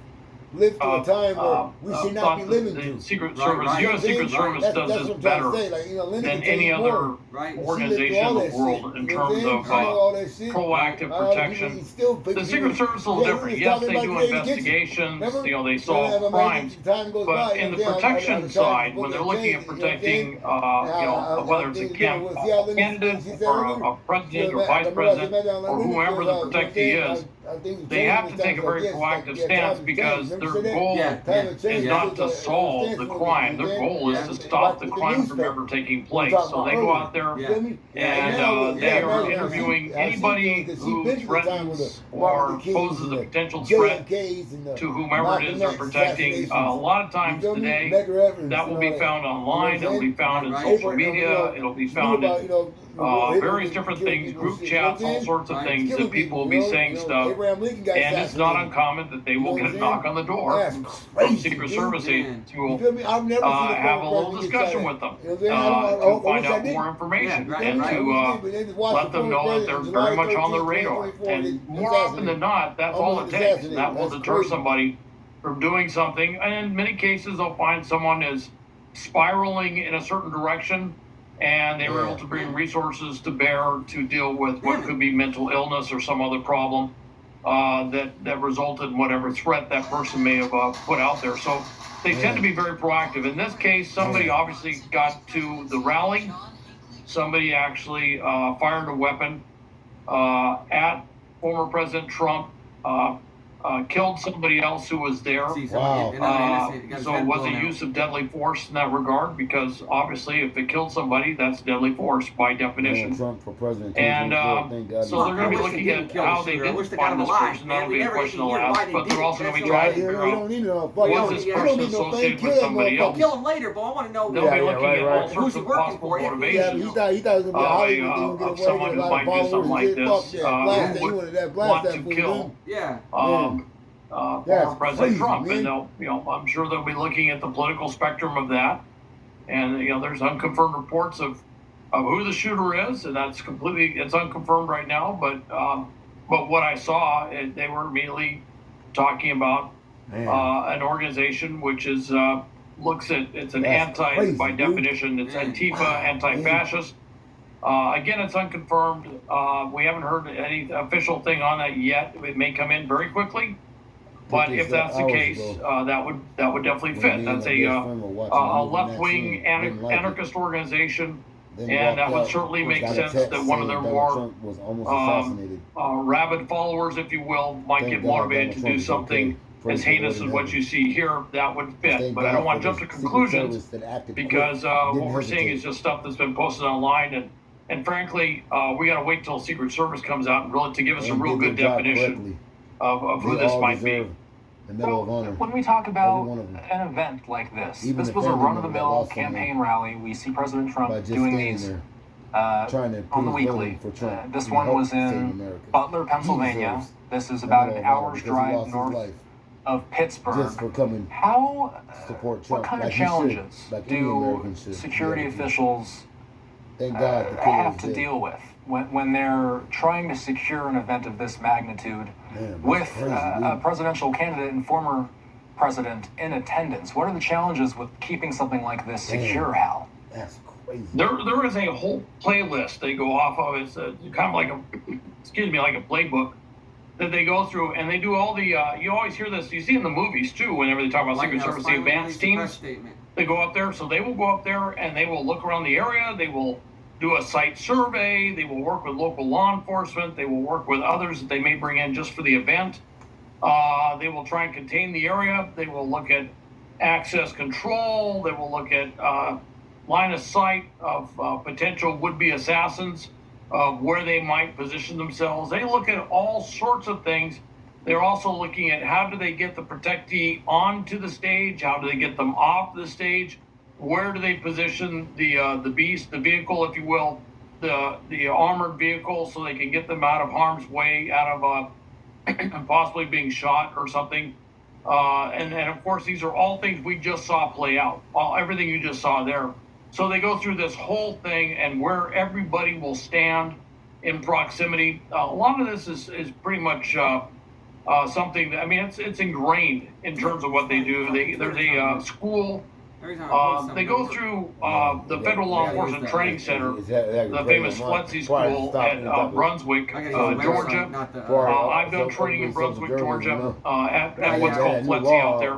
lived through a time where we should not be living The through. Secret Right, Service, right. U.S. Secret Service That's does what this I'm trying better to say. Like, Linda than can tell any you other more. Right. She lived organization through all in the that world shit. in You know what I'm terms saying? of She know all that shit. proactive protection. The Secret Service is a little different. Yes, they do investigations. You know, they solve crimes. But in the protection side, when they're looking at protecting, whether it's a candidate or a president or vice president or whoever the protectee is, they have to take a very proactive stance because their goal is not to solve the crime. Their goal is to stop the crime from ever taking place. So they go out there and they are interviewing anybody who threatens or poses a potential threat to whomever it is they're protecting. A lot of times today, that will be found online, it'll be found in social media, it'll be found in various different things, group chats, all sorts of things that people will be saying stuff. And it's not uncommon that they will get a knock on the door from Secret Service agents who will have a little discussion with them to find out more information and to let them know that they're very much on their radar. And more often than not, that's all it takes. That will deter somebody from doing something. And in many cases, they'll find someone is spiraling in a certain direction, and they were able to bring resources to bear to deal with what could be mental illness or some other problem. that resulted in whatever threat that person may have put out there. So they tend to be very proactive. In this case, somebody obviously got to the rally. Somebody actually fired a weapon at former President Trump, killed somebody else who was there. Wow. So it was a use of deadly force in that regard, because obviously if it killed somebody, that's deadly force by definition. Trump for president. And so they're going to be looking at how they didn't find this person. That'll be a question they'll ask. But they're also going to be trying to figure out, was this person associated with somebody else? Kill him later, but I want to know. They'll be looking at all sorts of possible motivations he thought it was going to of someone who might do something like this, who would want to kill former President Trump. And they'll, I'm sure they'll be looking at the political spectrum of that. And there's unconfirmed reports of who the shooter is, and that's it's unconfirmed right now. But what I saw, they were immediately talking about an organization which is looks at it's an by definition, it's Antifa, anti-fascist. Again, it's unconfirmed. We haven't heard any official thing on that yet. It may come in very quickly. But if that's the case, that would definitely fit. That's a left-wing anarchist organization, and that would certainly make sense that one of their more rabid followers, if you will, might get motivated to do something as heinous as what you see here. That would fit. But I don't want to jump to conclusions, because what we're seeing is just stuff that's been posted online, and frankly, we got to wait till Secret Service comes out and really to give us a real good definition of who this might be. When we talk about an event like this, this was a run-of-the-mill campaign rally. We see President Trump doing these on the weekly. This one was in Butler, Pennsylvania. This is about an hour's drive north of Pittsburgh. What kind of challenges do security officials have to deal with when they're trying to secure an event of this magnitude with a presidential candidate and former president in attendance? What are the challenges with keeping something like this secure, Hal? That's crazy. There is a whole playlist they go off of. It's kind of like like a playbook that they go through, and they do all the. You always hear this. You see in the movies too. Whenever they talk about Secret Service, the advanced teams, they go up there. So they will go up there and they will look around the area. They will do a site survey. They will work with local law enforcement. They will work with others that they may bring in just for the event. They will try and contain the area. They will look at access control. They will look at line of sight of potential would-be assassins, where they might position themselves. They look at all sorts of things. They're also looking at how do they get the protectee onto the stage? How do they get them off the stage? Where do they position the beast, the vehicle, if you will, the armored vehicle, so they can get them out of harm's way, out of possibly being shot or something? And of course, these are all things we just saw play out. Everything you just saw there. So they go through this whole thing and where everybody will stand in proximity. A lot of this is pretty much something that, I mean, it's ingrained in terms of what they do. There's a school. They go through the Federal Law Enforcement Training Center, the famous FLETC school at Brunswick, Georgia. I've done training in Brunswick, Georgia, at what's called FLETC out there.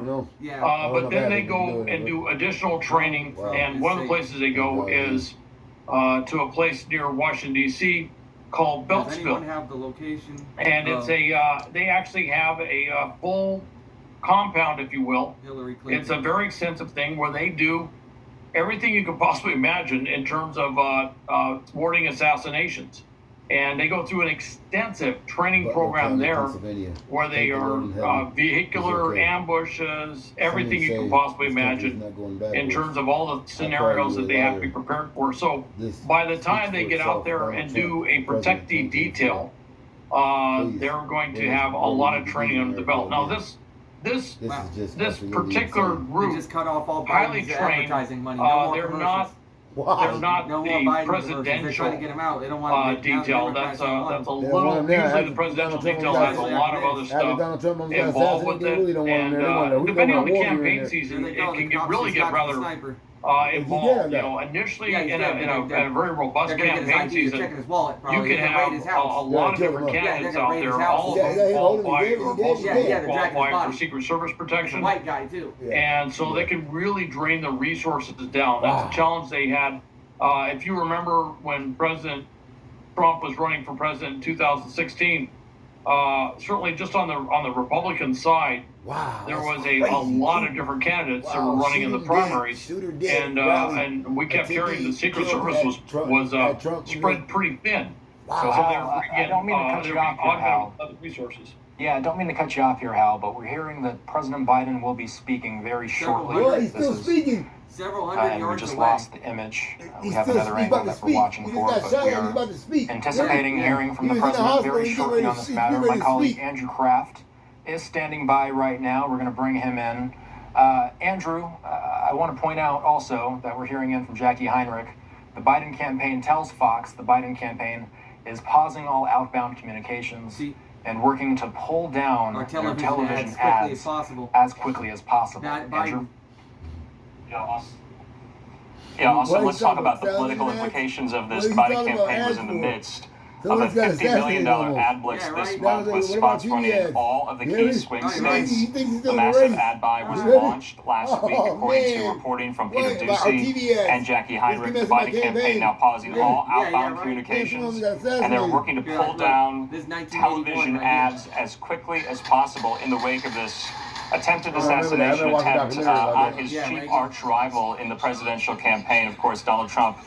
But then they go and do additional training, and one of the places they go is to a place near Washington, D.C. called Beltsville. And it's they actually have a full compound, if you will. It's a very extensive thing where they do everything you could possibly imagine in terms of thwarting assassinations. And they go through an extensive training program there where they are vehicular ambushes, everything you can possibly imagine in terms of all the scenarios that they have to be prepared for. So by the time they get out there and do a protectee detail, they're going to have a lot of training under the belt. Now this particular group, just cut off all highly trained, they're not the presidential detail. That's a little. Usually, the presidential detail has a lot of other stuff involved with it, and depending on the campaign season, it can really get rather involved. You know, initially in a very robust campaign season, you can have a lot of different candidates out there, all of them qualify or most of them qualify for Secret Service protection. White guy too. And so they can really drain the resources down. That's a challenge they had. If you remember when President Trump was running for president in 2016, certainly just on the Republican side, there was a lot of different candidates that were running in the primaries, and we kept hearing the Secret Service was spread pretty thin. So I don't mean to cut you off here, Hal. Other resources. Yeah, I don't mean to cut you off here, Hal, but we're hearing that President Biden will be speaking very shortly. Well, he's still speaking. Several hundred and yards we just away. lost the image. We have another angle that we're watching for, but we are anticipating hearing from the president very shortly on this matter. My colleague Andrew Kraft is standing by right now. We're going to bring him in. Andrew, I want to point out also that we're hearing in from Jackie Heinrich. The Biden campaign tells Fox the Biden campaign is pausing all outbound communications and working to pull down their television ads as quickly as possible. Andrew? Also, let's talk about the political implications of this. The Biden campaign was in the midst of a $50 million ad blitz this month with spots running in all of the key swing states. The massive ad buy was launched last week, according to reporting from Peter Doocy and Jackie Heinrich. The Biden campaign now pausing all outbound communications, and they're working to pull down television ads as quickly as possible in the wake of this attempted assassination attempt on his chief arch rival in the presidential campaign, of course, Donald Trump.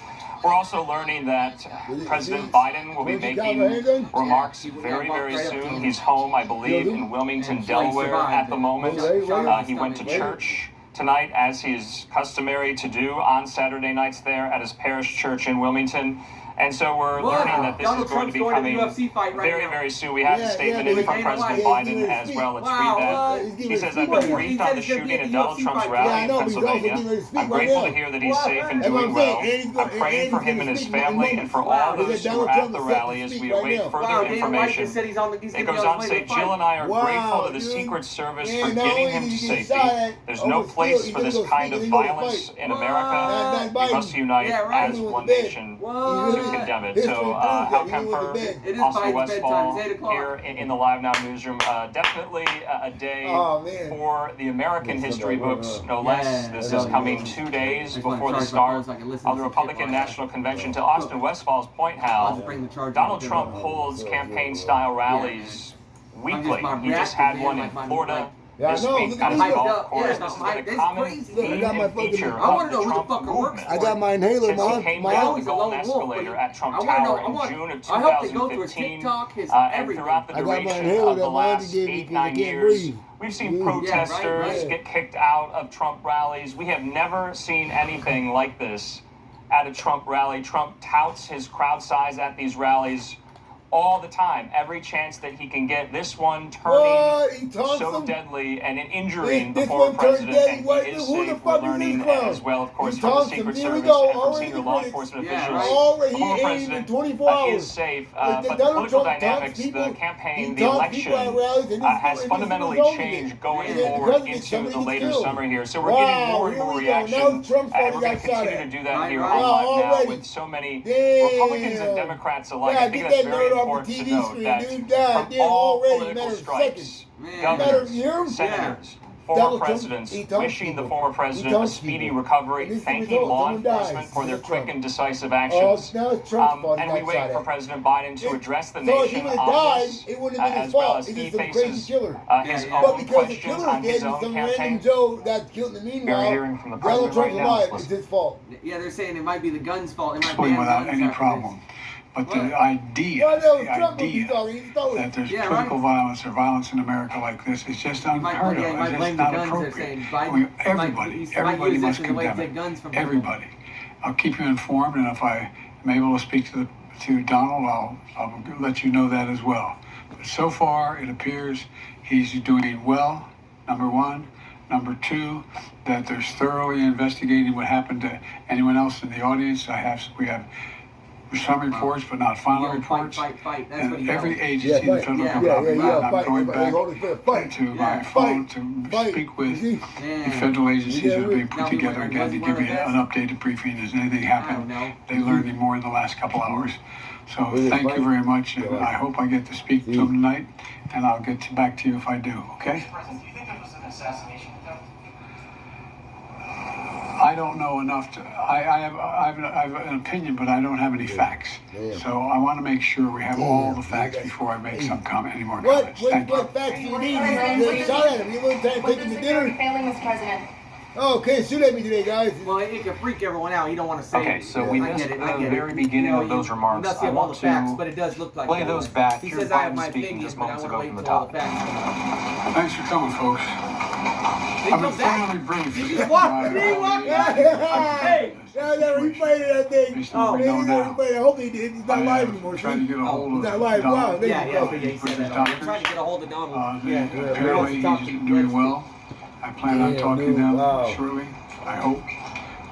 We're also learning that President Biden will be making remarks very, very soon. He's home, I believe, in Wilmington, Delaware at the moment. He went to church tonight, as he is customary to do on Saturday nights there at his parish church in Wilmington. And so we're learning that this is going to be coming very, very soon. We have a statement in from President Biden as well. Let's read that. He says, I've been briefed on the shooting at Donald Trump's rally in Pennsylvania. I'm grateful to hear that he's safe and doing well. I'm praying for him and his family and for all those who were at the rally as we await further information. It goes on to say, Jill and I are grateful to the Secret Service for getting him to safety. There's no place for this kind of violence in America. We must unite as one nation to condemn it. So, Hal Kemper, Austin Westfall, here in the Live Now newsroom. Definitely a day for the American history books, no less. This is coming 2 days before the start of the Republican National Convention. To Austin Westfall's point, Hal, Donald Trump holds campaign-style rallies weekly. He just had one in Florida this week on his golf course. This has been a common theme and feature of the Trump movement. I got my inhaler, Since he came down the golden escalator at Trump Tower in June of 2015, and throughout the duration of the last 8-9 years, we've seen protesters get kicked out of Trump rallies. We have never seen anything like this at a Trump rally. Trump touts his crowd size at these rallies all the time, every chance that he can get. This one turning so deadly and injuring the former president, and he is safe. We're learning as well, of course, from the Secret Service and from senior law enforcement officials. The former president is safe, but the political dynamics, the campaign, the election has fundamentally changed going forward into the later summer here. So we're getting more and more reaction, and we're going to continue to do that here on Live Now with so many Republicans and Democrats alike. I think that's very important to note that from all political stripes, governors, senators, former presidents, wishing the former president a speedy recovery, thanking law enforcement for their quick and decisive actions. And we wait for President Biden to address the nation on this, as well as he faces his own questions on his own campaign. We're hearing from the president right now. It's his fault. Yeah, they're saying it might be the gun's fault. It might be without any problem. But the idea that there's political violence or violence in America like this is just unheard of. It's just not appropriate. Everybody must condemn it. Everybody. I'll keep you informed, and if I am able to speak to Donald, I'll let you know that as well. But so far, it appears he's doing well, number one. Number two, that there's thoroughly investigating what happened to anyone else in the audience. We have some reports, but not final reports. Fight. That's what he every yelled. agency in the federal government, I'm going back to my phone to speak with the federal agencies that are being put together again to give you an updated briefing. Has anything happened they learned any more in the last couple hours? So thank you very much, and I hope I get to speak to them tonight, and I'll get back to you if I do, okay? President, do you think it was an assassination attempt? I don't know enough to. I have an opinion, but I don't have any facts. So I want to make sure we have all the facts before I make some comment, any more comments. What facts do you need? You shot at him. You wouldn't take him to dinner. Failing, Mr. President. Oh, okay, shoot at me today, guys. Well, it can freak everyone out. You don't want to say. Okay, so we missed the very beginning of those remarks. I want to facts, but it does look like play those back. He Here's says I have Biden my speaking opinion, just but I moments want to ago wait from the until all top. the facts. Thanks for coming, folks. I've been finally briefed. Did you walk? Hey! Yeah, replayed that thing. Oh, I hope he did. He's not live anymore. Trying to get a hold of He's not live. Wow, Yeah, he said that. I'm trying to get a hold of Donald. Apparently he's doing well. I plan on talking to them shortly, I hope,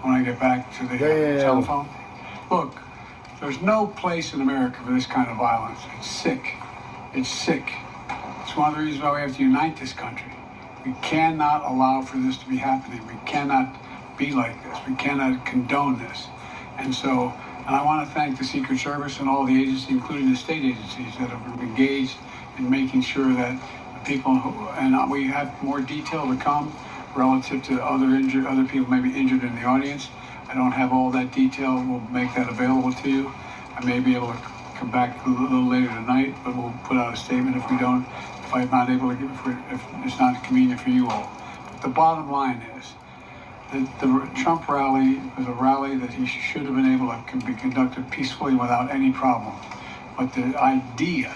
when I get back to the telephone. Look, there's no place in America for this kind of violence. It's sick. It's sick. It's one of the reasons why we have to unite this country. We cannot allow for this to be happening. We cannot be like this. We cannot condone this. And I want to thank the Secret Service and all the agencies, including the state agencies, that have engaged in making sure that people and we have more detail to come relative to other people maybe injured in the audience. I don't have all that detail. We'll make that available to you. I may be able to come back a little later tonight, but we'll put out a statement if I'm not able to if it's not convenient for you all. But the bottom line is that the Trump rally was a rally that he should have been able to be conducted peacefully without any problem. But the idea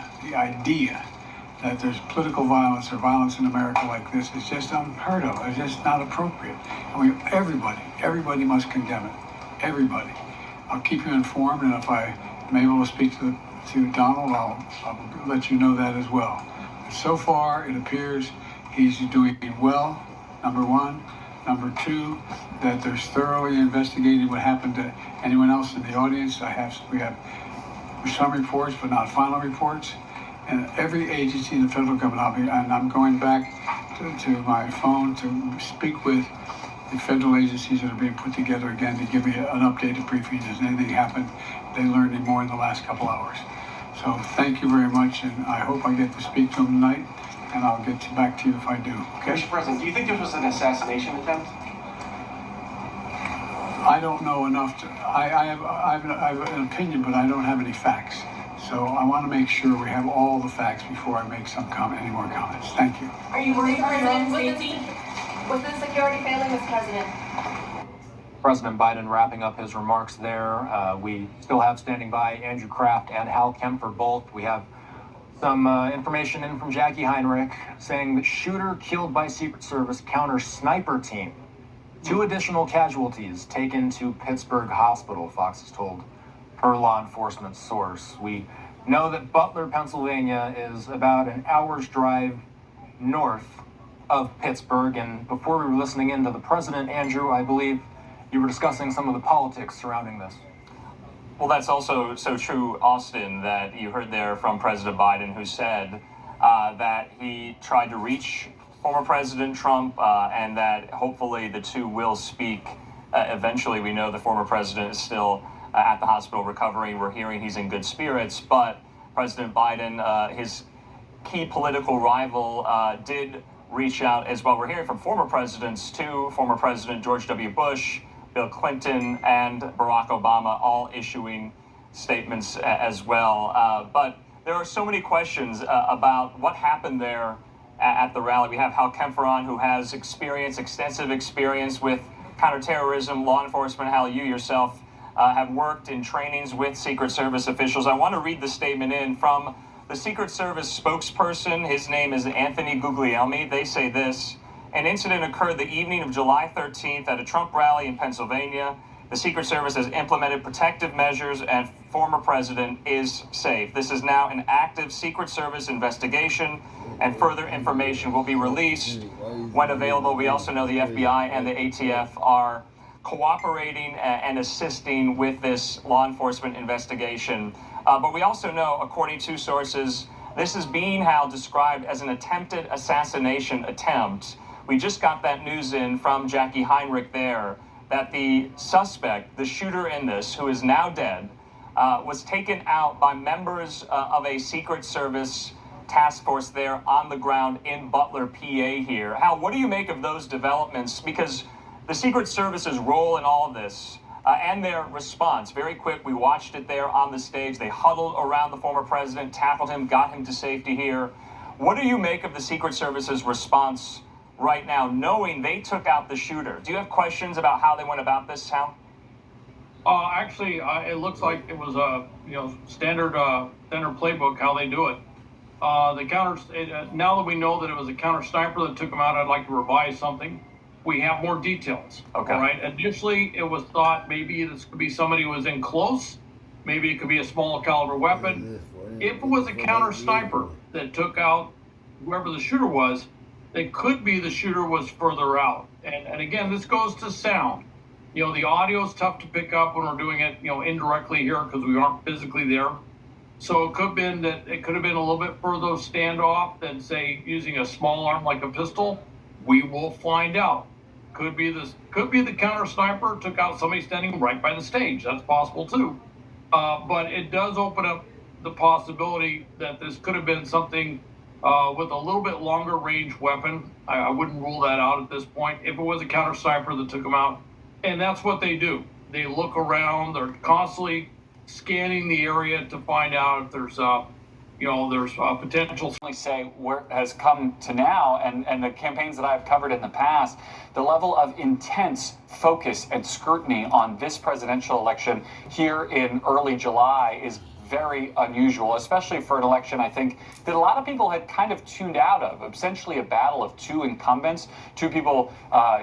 that there's political violence or violence in America like this is just unheard of. It's just not appropriate. And everybody must condemn it. Everybody. I'll keep you informed, and if I'm able to speak to Donald, I'll let you know that as well. But so far, it appears he's doing well, number one. Number two, that there's thoroughly investigating what happened to anyone else in the audience. We have some reports, but not final reports. And every agency in the federal government, and I'm going back to my phone to speak with the federal agencies that are being put together again to give me an updated briefing. Has anything happened they learned any more in the last couple hours? So thank you very much, and I hope I get to speak to them tonight, and I'll get back to you if I do, okay? Mr. President, do you think this was an assassination attempt? I don't know enough to. I have an opinion, but I don't have any facts. So I want to make sure we have all the facts before I make any more comments. Thank you. Are you worried for his own safety? Was the security failing, Mr. President? President Biden wrapping up his remarks there. We still have standing by Andrew Kraft and Hal Kempfer both. We have some information in from Jackie Heinrich saying that shooter killed by Secret Service counter sniper team. 2 additional casualties taken to Pittsburgh Hospital, Fox has told per law enforcement source. We know that Butler, Pennsylvania is about an hour's drive north of Pittsburgh. And before we were listening in to the president, Andrew, I believe you were discussing some of the politics surrounding this. Well, that's also so true, Austin, that you heard there from President Biden, who said that he tried to reach former President Trump and that hopefully the two will speak eventually. We know the former president is still at the hospital recovering. We're hearing he's in good spirits, but President Biden, his key political rival, did reach out as well. We're hearing from former presidents too, former President George W. Bush, Bill Clinton, and Barack Obama, all issuing statements as well. But there are so many questions about what happened there at the rally. We have Hal Kempfer on, who has extensive experience with counterterrorism, law enforcement. Hal, you yourself have worked in trainings with Secret Service officials. I want to read the statement in from the Secret Service spokesperson. His name is Anthony Guglielmi. They say this: an incident occurred the evening of July 13th at a Trump rally in Pennsylvania. The Secret Service has implemented protective measures and former president is safe. This is now an active Secret Service investigation, and further information will be released when available. We also know the FBI and the ATF are cooperating and assisting with this law enforcement investigation. But we also know, according to sources, this is being described as an attempted assassination attempt. We just got that news in from Jackie Heinrich there, that the suspect, the shooter in this, who is now dead, was taken out by members of a Secret Service task force there on the ground in Butler, PA here. Hal, what do you make of those developments? Because the Secret Service's role in all of this and their response, very quick, we watched it there on the stage. They huddled around the former president, tackled him, got him to safety here. What do you make of the Secret Service's response right now, knowing they took out the shooter? Do you have questions about how they went about this, Hal? Actually, it looks like it was a standard playbook how they do it. Now that we know that it was a counter sniper that took him out, I'd like to revise something. We have more details. Okay. All right. Initially, it was thought maybe this could be somebody who was in close. Maybe it could be a small caliber weapon. If it was a counter sniper that took out whoever the shooter was, it could be the shooter was further out. And again, this goes to sound. The audio is tough to pick up when we're doing it, indirectly here because we aren't physically there. So it could have been a little bit further standoff than, say, using a small arm like a pistol. We will find out. Could be the counter sniper took out somebody standing right by the stage. That's possible too. But it does open up the possibility that this could have been something with a little bit longer range weapon. I wouldn't rule that out at this point. If it was a counter sniper that took them out, and that's what they do. They look around. They're constantly scanning the area to find out if there's potential. Say where it has come to now, and the campaigns that I've covered in the past, the level of intense focus and scrutiny on this presidential election here in early July is very unusual, especially for an election, I think, that a lot of people had kind of tuned out of. Essentially a battle of two incumbents, two people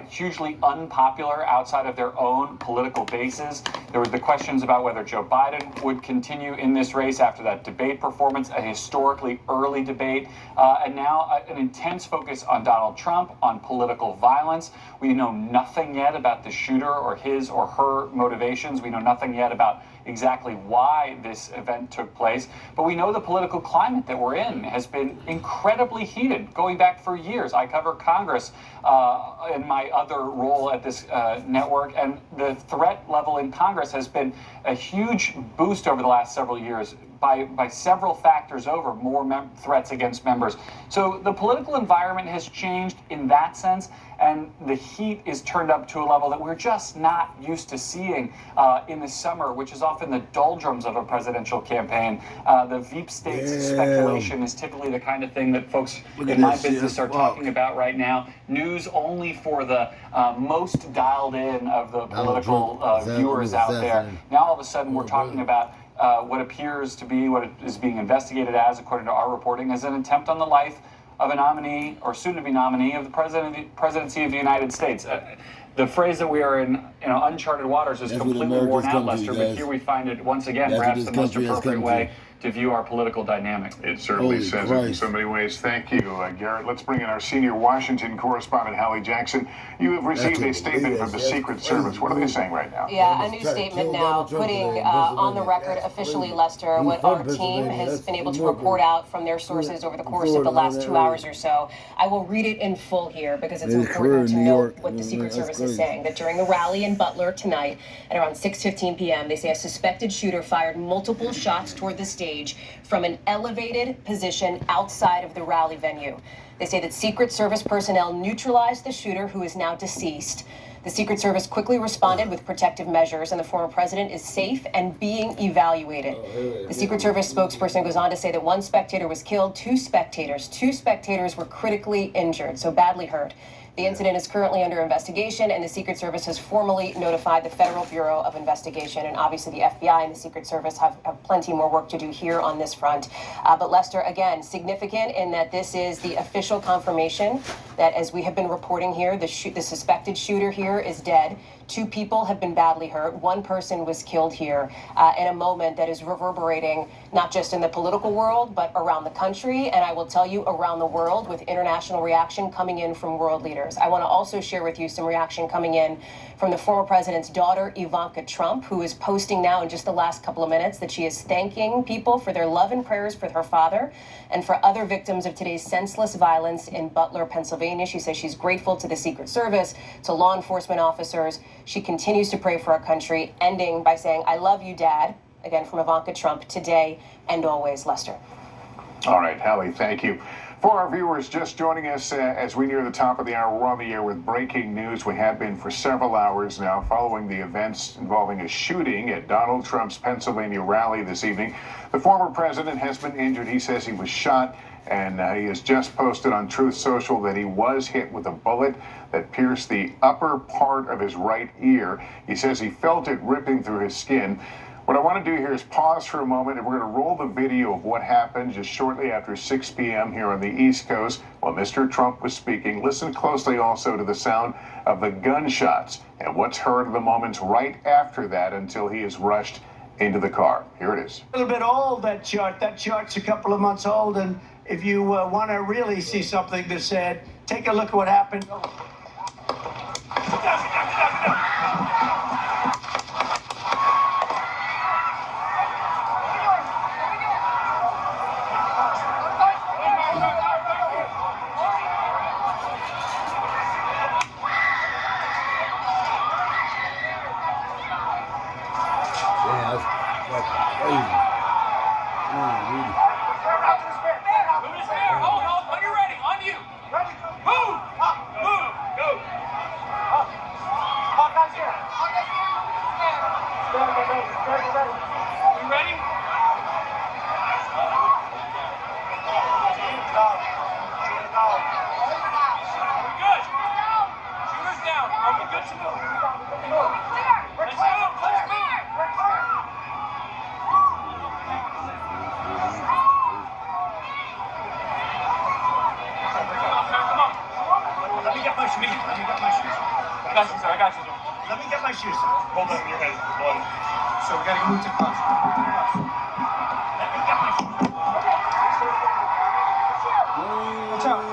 hugely unpopular outside of their own political bases. There were the questions about whether Joe Biden would continue in this race after that debate performance, a historically early debate, and now an intense focus on Donald Trump, on political violence. We know nothing yet about the shooter or his or her motivations. We know nothing yet about exactly why this event took place, but we know the political climate that we're in has been incredibly heated, going back for years. I cover Congress in my other role at this network, and the threat level in Congress has been a huge boost over the last several years by several factors over, more threats against members. So the political environment has changed in that sense, and the heat is turned up to a level that we're just not used to seeing in the summer, which is often the doldrums of a presidential campaign. The Veep states speculation is typically the kind of thing that folks in my business are talking about right now. News only for the most dialed in of the political viewers out there. Now all of a sudden we're talking about what appears to be, what is being investigated as, according to our reporting, as an attempt on the life of a nominee or soon-to-be nominee of the presidency of the United States. The phrase that we are in uncharted waters is completely worn out, Lester, but here we find it once again, perhaps the most appropriate way to view our political dynamic. It certainly says it in so many ways. Thank you, Garrett. Let's bring in our senior Washington correspondent, Hallie Jackson. You have received a statement from the Secret Service. What are they saying right now? Yeah, a new statement now putting on the record officially, Lester, what our team has been able to report out from their sources over the course of the last 2 hours or so. I will read it in full here because it's important to note what the Secret Service is saying. That during the rally in Butler tonight at around 6:15 p.m., they say a suspected shooter fired multiple shots toward the stage from an elevated position outside of the rally venue. They say that Secret Service personnel neutralized the shooter, who is now deceased. The Secret Service quickly responded with protective measures, and the former president is safe and being evaluated. The Secret Service spokesperson goes on to say that one spectator was killed, two spectators were critically injured, so badly hurt. The incident is currently under investigation, and the Secret Service has formally notified the Federal Bureau of Investigation. And obviously the FBI and the Secret Service have plenty more work to do here on this front. But Lester, again, significant in that this is the official confirmation that, as we have been reporting here, the suspected shooter here is dead. 2 people have been badly hurt. 1 person was killed here in a moment that is reverberating not just in the political world, but around the country, and I will tell you around the world, with international reaction coming in from world leaders. I want to also share with you some reaction coming in from the former president's daughter, Ivanka Trump, who is posting now in just the last couple of minutes that she is thanking people for their love and prayers for her father and for other victims of today's senseless violence in Butler, Pennsylvania. She says she's grateful to the Secret Service, to law enforcement officers. She continues to pray for our country, ending by saying, "I love you, Dad," again from Ivanka Trump, today and always, Lester. All right, Hallie, thank you. For our viewers just joining us as we near the top of the hour, we're on the air with breaking news. We have been for several hours now following the events involving a shooting at Donald Trump's Pennsylvania rally this evening. The former president has been injured. He says he was shot, and he has just posted on Truth Social that he was hit with a bullet that pierced the upper part of his right ear. He says he felt it ripping through his skin. What I want to do here is pause for a moment, and we're going to roll the video of what happened just shortly after 6 p.m. here on the East Coast while Mr. Trump was speaking. Listen closely also to the sound of the gunshots and what's heard of the moments right after that until he is rushed into the car. Here it is. A little bit old, that chart. That chart's a couple of months old, and if you want to really see something that's sad, take a look at what happened. Let me get my shoes. Hold on, your head. So we gotta move to class. Let me get my shoes. Watch out.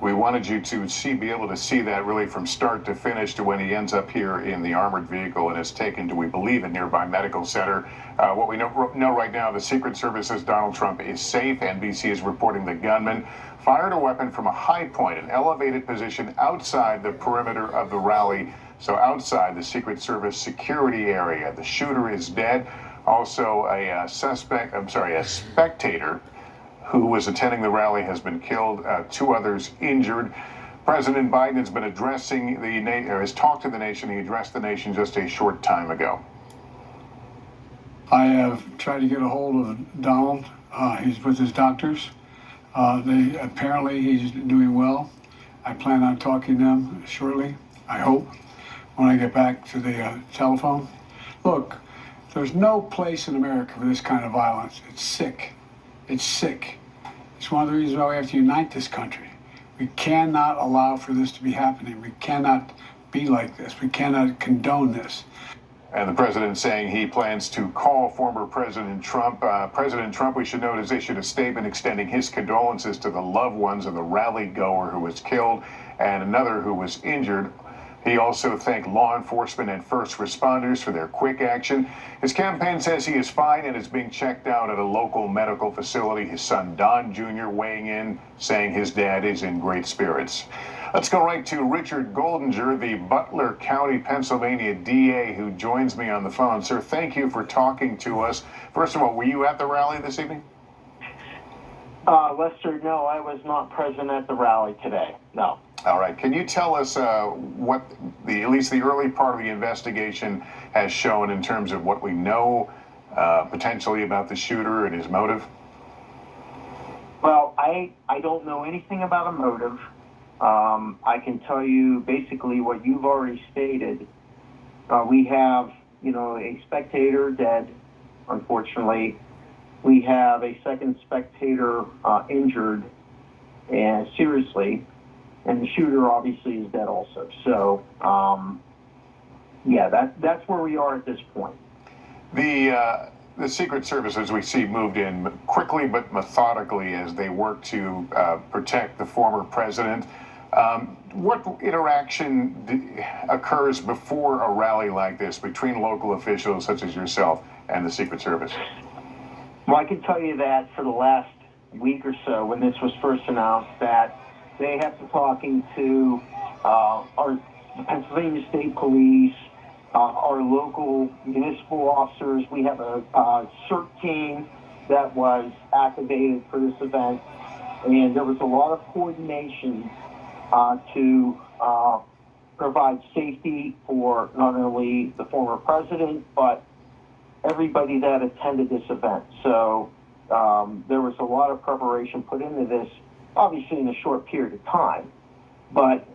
We wanted you to be able to see that really from start to finish to when he ends up here in the armored vehicle and is taken to, we believe, a nearby medical center. What we know right now, the Secret Service says Donald Trump is safe. NBC is reporting the gunman fired a weapon from a high point, an elevated position outside the perimeter of the rally, so outside the Secret Service security area. The shooter is dead. Also, a spectator who was attending the rally has been killed, 2 others injured. President Biden has been addressing has talked to the nation. He addressed the nation just a short time ago. I have tried to get a hold of Donald. He's with his doctors. Apparently he's doing well. I plan on talking to them shortly, I hope, when I get back to the telephone. Look, there's no place in America for this kind of violence. It's sick. It's sick. It's one of the reasons why we have to unite this country. We cannot allow for this to be happening. We cannot be like this. We cannot condone this. And the president saying he plans to call former President Trump. President Trump, we should note, has issued a statement extending his condolences to the loved ones of the rally goer who was killed and another who was injured. He also thanked law enforcement and first responders for their quick action. His campaign says he is fine and is being checked out at a local medical facility. His son, Don Jr., weighing in, saying his dad is in great spirits. Let's go right to Richard Goldinger, the Butler County, Pennsylvania DA, who joins me on the phone. Sir, thank you for talking to us. First of all, were you at the rally this evening? Lester, no, I was not present at the rally today. No. All right. Can you tell us what at least the early part of the investigation has shown in terms of what we know potentially about the shooter and his motive? Well, I don't know anything about a motive. I can tell you basically what you've already stated. We have, a spectator dead, unfortunately. We have a second spectator injured and seriously, and the shooter obviously is dead also. So, yeah, that's where we are at this point. The Secret Service, as we see, moved in quickly but methodically as they work to protect the former president. What interaction occurs before a rally like this between local officials such as yourself and the Secret Service? Well, I can tell you that for the last week or so, when this was first announced, that they have been talking to the Pennsylvania State Police, our local municipal officers. We have a CERT team that was activated for this event, and there was a lot of coordination to provide safety for not only the former president, but everybody that attended this event. So there was a lot of preparation put into this, obviously in a short period of time. But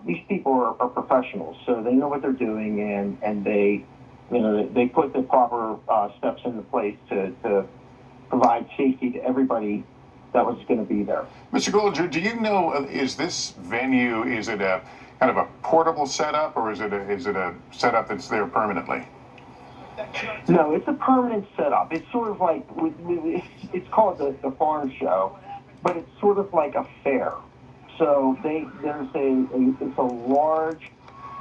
these people are professionals, so they know what they're doing, and they put the proper steps into place to provide safety to everybody that was going to be there. Mr. Goldinger, do you know, is this venue, is it a kind of a portable setup, or is it a setup that's there permanently? No, it's a permanent setup. It's sort of like, it's called the farm show, but it's sort of like a fair. So it's a large,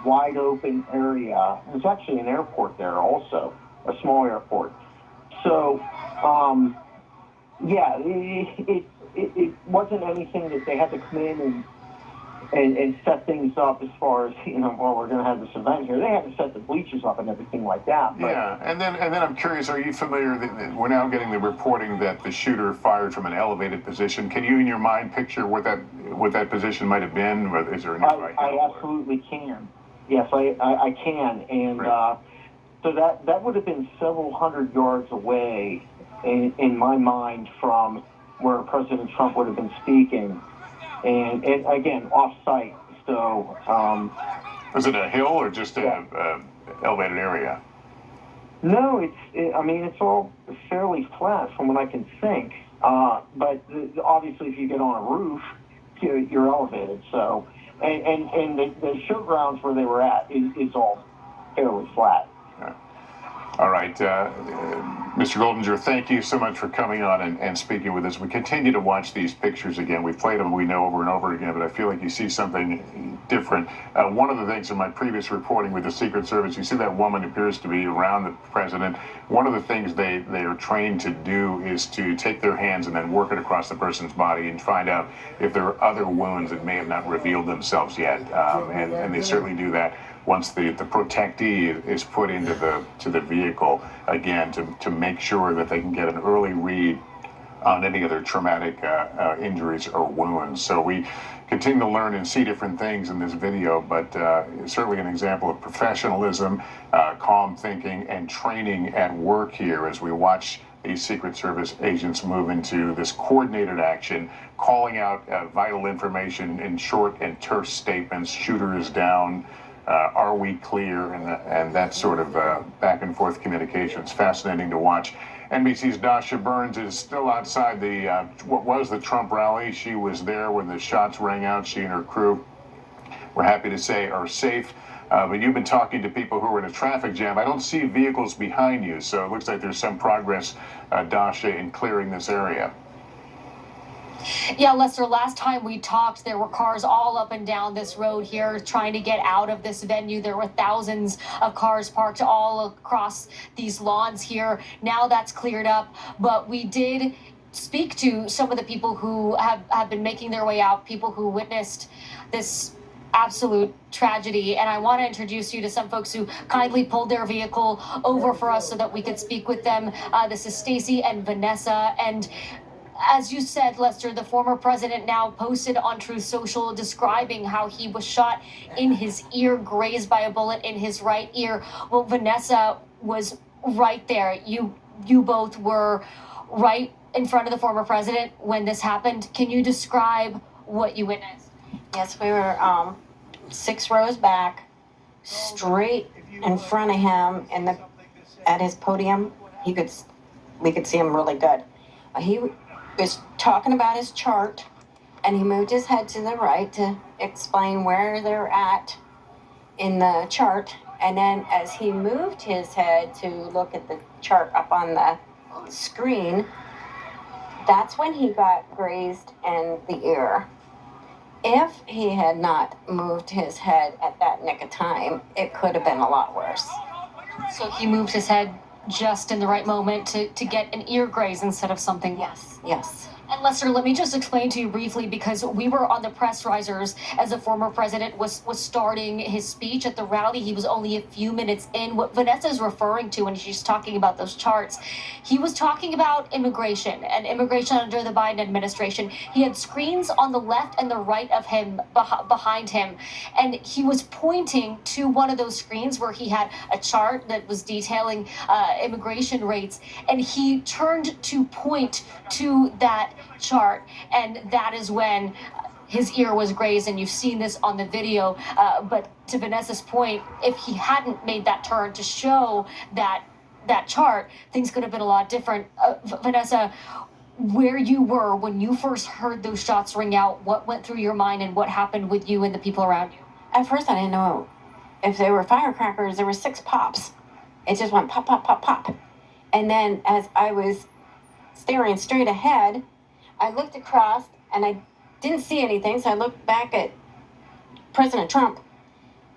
wide open area. There's actually an airport there also, a small airport. So, yeah, it wasn't anything that they had to come in and set things up as far as, well, we're going to have this event here. They had to set the bleachers up and everything like that. But, yeah, and then I'm curious, are you familiar that we're now getting the reporting that the shooter fired from an elevated position? Can you, in your mind, picture what that position might have been? Or is there any I absolutely can. Yes, I can. And so that would have been several hundred yards away, in my mind, from where President Trump would have been speaking. And again, off-site. So, was it a hill or just a elevated area? No, it's all fairly flat from what I can think. But obviously, if you get on a roof, you're elevated. So, and the showgrounds where they were at is all fairly flat. Yeah. All right, Mr. Goldinger, thank you so much for coming on and speaking with us. We continue to watch these pictures again. We've played them, we know, over and over again, but I feel like you see something different. One of the things in my previous reporting with the Secret Service, you see that woman appears to be around the president. One of the things they are trained to do is to take their hands and then work it across the person's body and find out if there are other wounds that may have not revealed themselves yet. And they certainly do that once the protectee is put into the vehicle, again, to make sure that they can get an early read on any other traumatic injuries or wounds. So we continue to learn and see different things in this video, but certainly an example of professionalism, calm thinking, and training at work here as we watch these Secret Service agents move into this coordinated action, calling out vital information in short and terse statements. Shooter is down. Are we clear? And that sort of back and forth communication. It's fascinating to watch. NBC's Dasha Burns is still outside what was the Trump rally. She was there when the shots rang out. She and her crew, we're happy to say, are safe. But you've been talking to people who were in a traffic jam. I don't see vehicles behind you, so it looks like there's some progress, Dasha, in clearing this area. Yeah, Lester, last time we talked, there were cars all up and down this road here trying to get out of this venue. There were thousands of cars parked all across these lawns here. Now that's cleared up, but we did speak to some of the people who have been making their way out, people who witnessed this absolute tragedy. And I want to introduce you to some folks who kindly pulled their vehicle over for us so that we could speak with them. This is Stacy and Vanessa. And as you said, Lester, the former president now posted on Truth Social describing how he was shot in his ear, grazed by a bullet in his right ear. Well, Vanessa was right there. You both were right in front of the former president when this happened. Can you describe what you witnessed? Yes, we were 6 rows back, straight in front of him, and at his podium, we could see him really good. He was talking about his chart, and he moved his head to the right to explain where they're at in the chart. And then as he moved his head to look at the chart up on the screen, that's when he got grazed in the ear. If he had not moved his head at that nick of time, it could have been a lot worse. So he moved his head just in the right moment to get an ear graze instead of something. Yes. And Lester, let me just explain to you briefly, because we were on the press risers as the former president was starting his speech at the rally. He was only a few minutes in. What Vanessa is referring to when she's talking about those charts, he was talking about immigration and immigration under the Biden administration. He had screens on the left and the right of him, behind him, and he was pointing to one of those screens where he had a chart that was detailing immigration rates, and he turned to point to that chart, and that is when his ear was grazed, and you've seen this on the video. But to Vanessa's point, if he hadn't made that turn to show that chart, things could have been a lot different. Vanessa, where you were when you first heard those shots ring out, what went through your mind and what happened with you and the people around you? At first, I didn't know if they were firecrackers. There were 6 pops. It just went pop, pop, pop, pop. And then as I was staring straight ahead, I looked across and I didn't see anything, so I looked back at President Trump,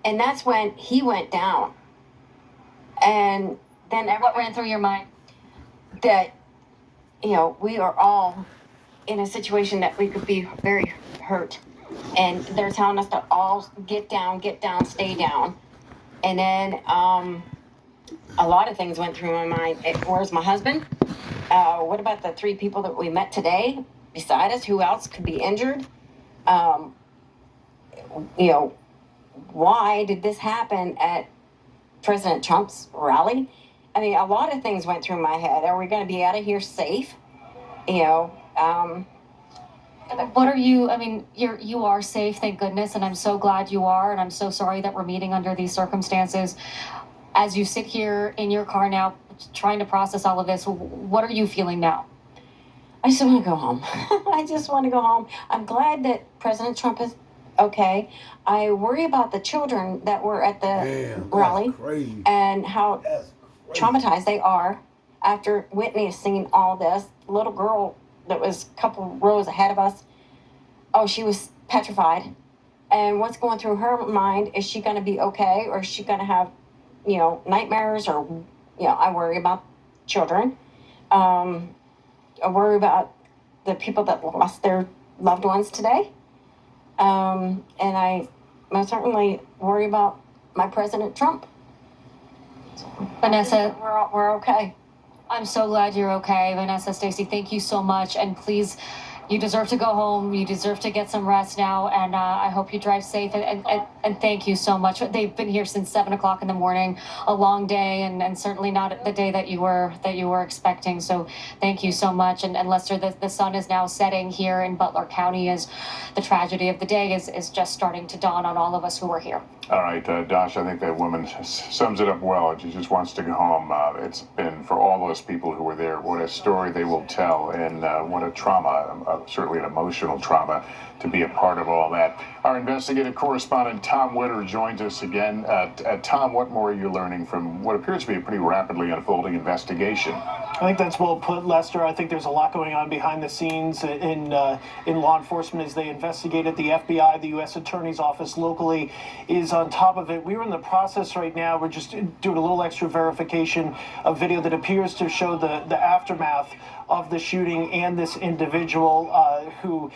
and that's when he went down. And then what ran through your mind? That, we are all in a situation that we could be very hurt, and they're telling us to all get down, stay down. And then a lot of things went through my mind. Where's my husband? What about the 3 people that we met today beside us? Who else could be injured? Why did this happen at President Trump's rally? I mean, a lot of things went through my head. Are we going to be out of here safe? What are you, you are safe, thank goodness, and I'm so glad you are, and I'm so sorry that we're meeting under these circumstances. As you sit here in your car now, trying to process all of this, what are you feeling now? I just want to go home. I just want to go home. I'm glad that President Trump is okay. I worry about the children that were at the rally and how traumatized they are after Whitney has seen all this. The little girl that was a couple rows ahead of us, she was petrified. And what's going through her mind, is she going to be okay, or is she going to have nightmares, or I worry about children. I worry about the people that lost their loved ones today. And I most certainly worry about my President Trump. Vanessa, we're okay. I'm so glad you're okay. Vanessa, Stacy, thank you so much. And please, you deserve to go home. You deserve to get some rest now. And I hope you drive safe. And thank you so much. They've been here since 7 o'clock in the morning, a long day, and certainly not the day that you were expecting. So thank you so much. And Lester, the sun is now setting here in Butler County as the tragedy of the day is just starting to dawn on all of us who are here. All right, Dash, I think that woman sums it up well. She just wants to go home. It's been, for all those people who were there, what a story they will tell, and what a trauma, certainly an emotional trauma, to be a part of all that. Our investigative correspondent Tom Witter joins us again. Tom, what more are you learning from what appears to be a pretty rapidly unfolding investigation? I think that's well put, Lester. I think there's a lot going on behind the scenes in law enforcement as they investigate it. The FBI, the U.S. Attorney's Office locally is on top of it. We're in the process right now. We're just doing a little extra verification of video that appears to show the aftermath of the shooting and this individual who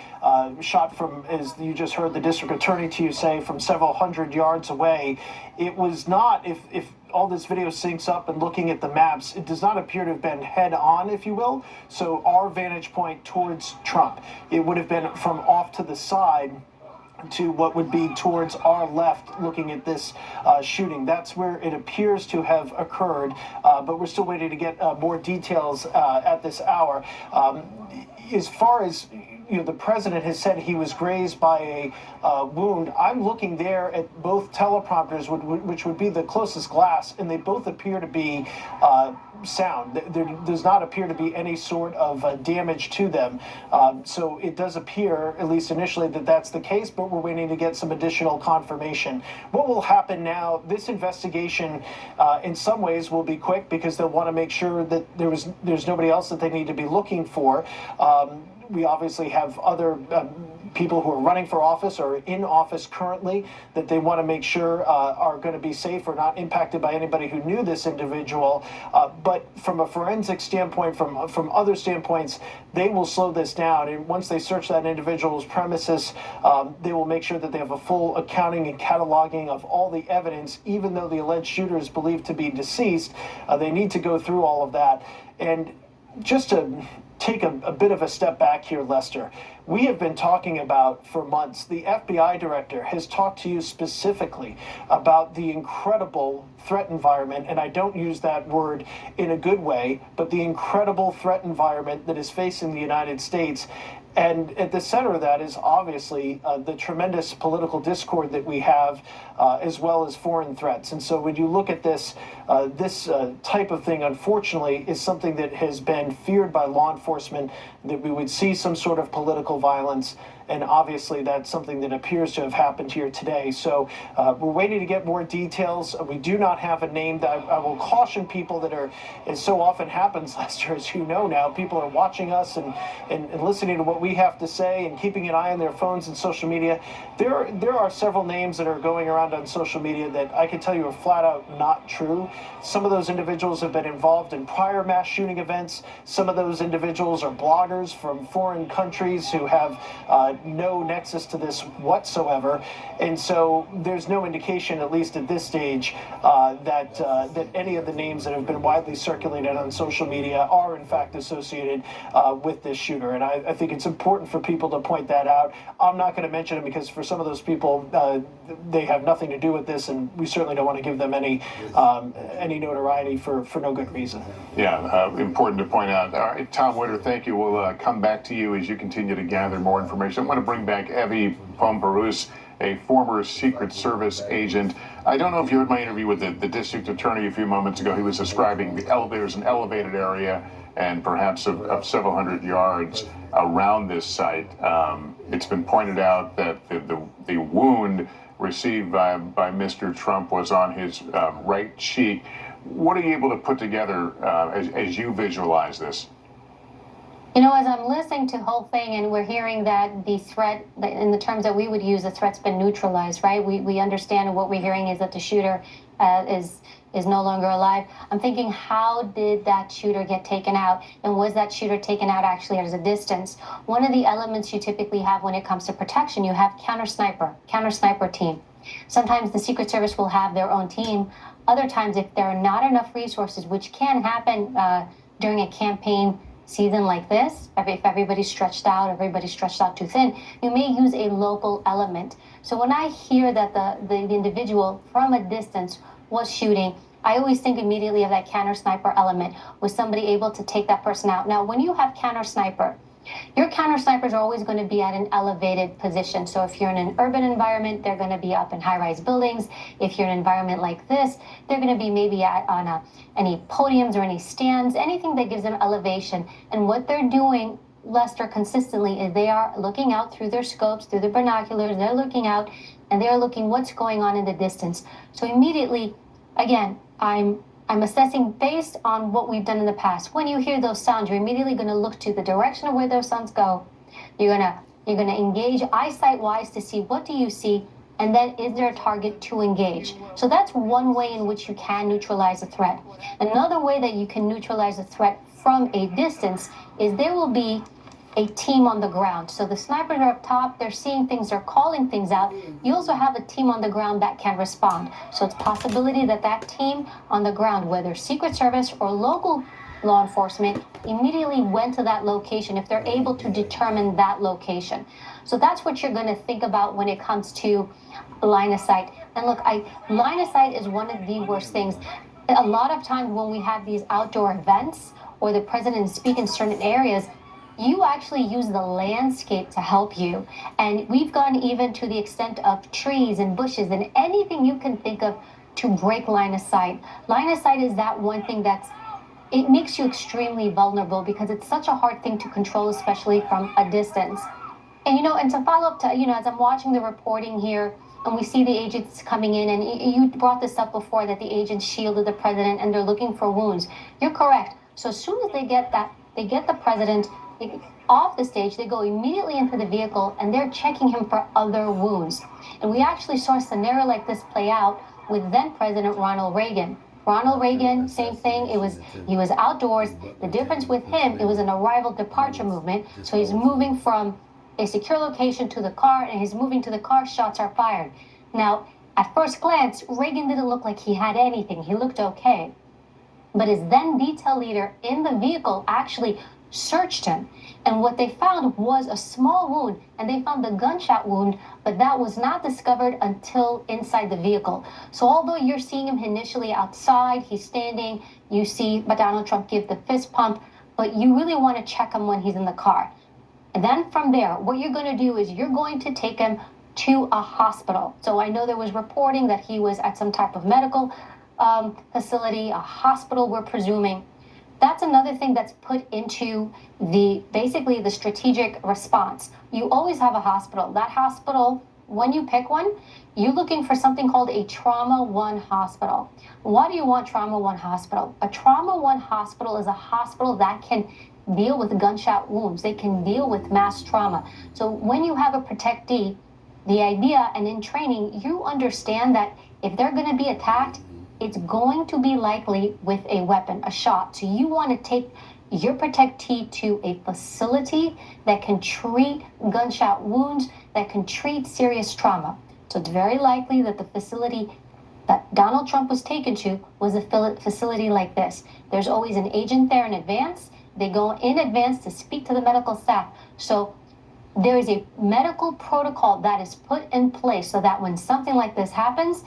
shot from, as you just heard the district attorney to you say, from several hundred yards away. It was not, if all this video syncs up and looking at the maps, it does not appear to have been head on, if you will. So our vantage point towards Trump, it would have been from off to the side to what would be towards our left looking at this shooting. That's where it appears to have occurred, but we're still waiting to get more details at this hour. As far as the president has said he was grazed by a wound, I'm looking there at both teleprompters, which would be the closest glass, and they both appear to be sound. There does not appear to be any sort of damage to them. So it does appear, at least initially, that that's the case, but we're waiting to get some additional confirmation. What will happen now, this investigation in some ways will be quick because they'll want to make sure that there's nobody else that they need to be looking for. We obviously have other people who are running for office or in office currently that they want to make sure are going to be safe or not impacted by anybody who knew this individual. But from a forensic standpoint, from other standpoints, they will slow this down. And once they search that individual's premises, they will make sure that they have a full accounting and cataloging of all the evidence. Even though the alleged shooter is believed to be deceased, they need to go through all of that. And just to take a bit of a step back here, Lester, we have been talking about for months, the FBI director has talked to you specifically about the incredible threat environment, and I don't use that word in a good way, but the incredible threat environment that is facing the United States. And at the center of that is obviously the tremendous political discord that we have, as well as foreign threats. And so when you look at this type of thing, unfortunately, is something that has been feared by law enforcement, that we would see some sort of political violence. And obviously that's something that appears to have happened here today. So we're waiting to get more details. We do not have a name. I will caution people that are, as so often happens, Lester, as you know now, people are watching us and listening to what we have to say and keeping an eye on their phones and social media. There are several names that are going around on social media that I can tell you are flat out not true. Some of those individuals have been involved in prior mass shooting events. Some of those individuals are bloggers from foreign countries who have no nexus to this whatsoever, and so there's no indication, at least at this stage, that any of the names that have been widely circulated on social media are in fact associated with this shooter. And I think it's important for people to point that out. I'm not going to mention it because for some of those people, they have nothing to do with this, and we certainly don't want to give them any notoriety for no good reason. Yeah, important to point out. All right, Tom Witter, thank you. We'll come back to you as you continue to gather more information. I want to bring back Evie Pomperus, a former Secret Service agent. I don't know if you heard my interview with the district attorney a few moments ago. He was describing there's an elevated area and perhaps of several hundred yards around this site. It's been pointed out that the wound received by Mr. Trump was on his right cheek. What are you able to put together as you visualize this? You know, as I'm listening to the whole thing and we're hearing that the threat, in the terms that we would use, the threat's been neutralized, right? We understand, and what we're hearing is that the shooter is no longer alive. I'm thinking, how did that shooter get taken out? And was that shooter taken out actually at a distance? One of the elements you typically have when it comes to protection, you have counter sniper team. Sometimes the Secret Service will have their own team. Other times, if there are not enough resources, which can happen during a campaign season like this, if everybody's stretched out too thin, you may use a local element. So when I hear that the individual from a distance was shooting, I always think immediately of that counter sniper element. Was somebody able to take that person out? Now, when you have counter sniper, your counter snipers are always going to be at an elevated position. So if you're in an urban environment, they're going to be up in high-rise buildings. If you're in an environment like this, they're going to be maybe on any podiums or any stands, anything that gives them elevation. And what they're doing, Lester, consistently is they are looking out through their scopes, through their binoculars. They're looking out and they're looking what's going on in the distance. So immediately, again, I'm I'm assessing based on what we've done in the past. When you hear those sounds, you're immediately going to look to the direction of where those sounds go. You're gonna engage eyesight-wise to see what do you see, and then is there a target to engage. So that's one way in which you can neutralize a threat. Another way that you can neutralize a threat from a distance is there will be a team on the ground. So the snipers are up top, they're seeing things, they're calling things out. You also have a team on the ground that can respond. So it's possibility that that team on the ground, whether Secret Service or local law enforcement, immediately went to that location if they're able to determine that location. So that's what you're going to think about when it comes to line of sight. And look, line of sight is one of the worst things. A lot of times when we have these outdoor events or the president speak in certain areas, you actually use the landscape to help you. And we've gone even to the extent of trees and bushes and anything you can think of to break line of sight. Line of sight is that one thing it makes you extremely vulnerable because it's such a hard thing to control, especially from a distance. And, and to follow up to, as I'm watching the reporting here and we see the agents coming in, and you brought this up before that the agents shielded the president and they're looking for wounds. You're correct. So as soon as they get the president off the stage, they go immediately into the vehicle and they're checking him for other wounds. And we actually saw a scenario like this play out with then President Ronald Reagan. Ronald Reagan, same thing. He was outdoors. The difference with him, it was an arrival-departure movement. So he's moving from a secure location to the car, and he's moving to the car, shots are fired. Now, at first glance, Reagan didn't look like he had anything. He looked okay. But his then detail leader in the vehicle actually searched him, and what they found was a small wound, and they found the gunshot wound, but that was not discovered until inside the vehicle. So although you're seeing him initially outside, he's standing, you see Donald Trump give the fist pump, but you really want to check him when he's in the car. And then from there, what you're going to do is you're going to take him to a hospital. So I know there was reporting that he was at some type of medical facility, a hospital, we're presuming. That's another thing that's put into basically the strategic response. You always have a hospital. That hospital, when you pick one, you're looking for something called a Trauma 1 hospital. Why do you want Trauma 1 hospital? A Trauma 1 hospital is a hospital that can deal with gunshot wounds. They can deal with mass trauma. So when you have a protectee, the idea, and in training, you understand that if they're going to be attacked, it's going to be likely with a weapon, a shot. So you want to take your protectee to a facility that can treat gunshot wounds, that can treat serious trauma. So it's very likely that the facility that Donald Trump was taken to was a facility like this. There's always an agent there in advance. They go in advance to speak to the medical staff. So there is a medical protocol that is put in place so that when something like this happens,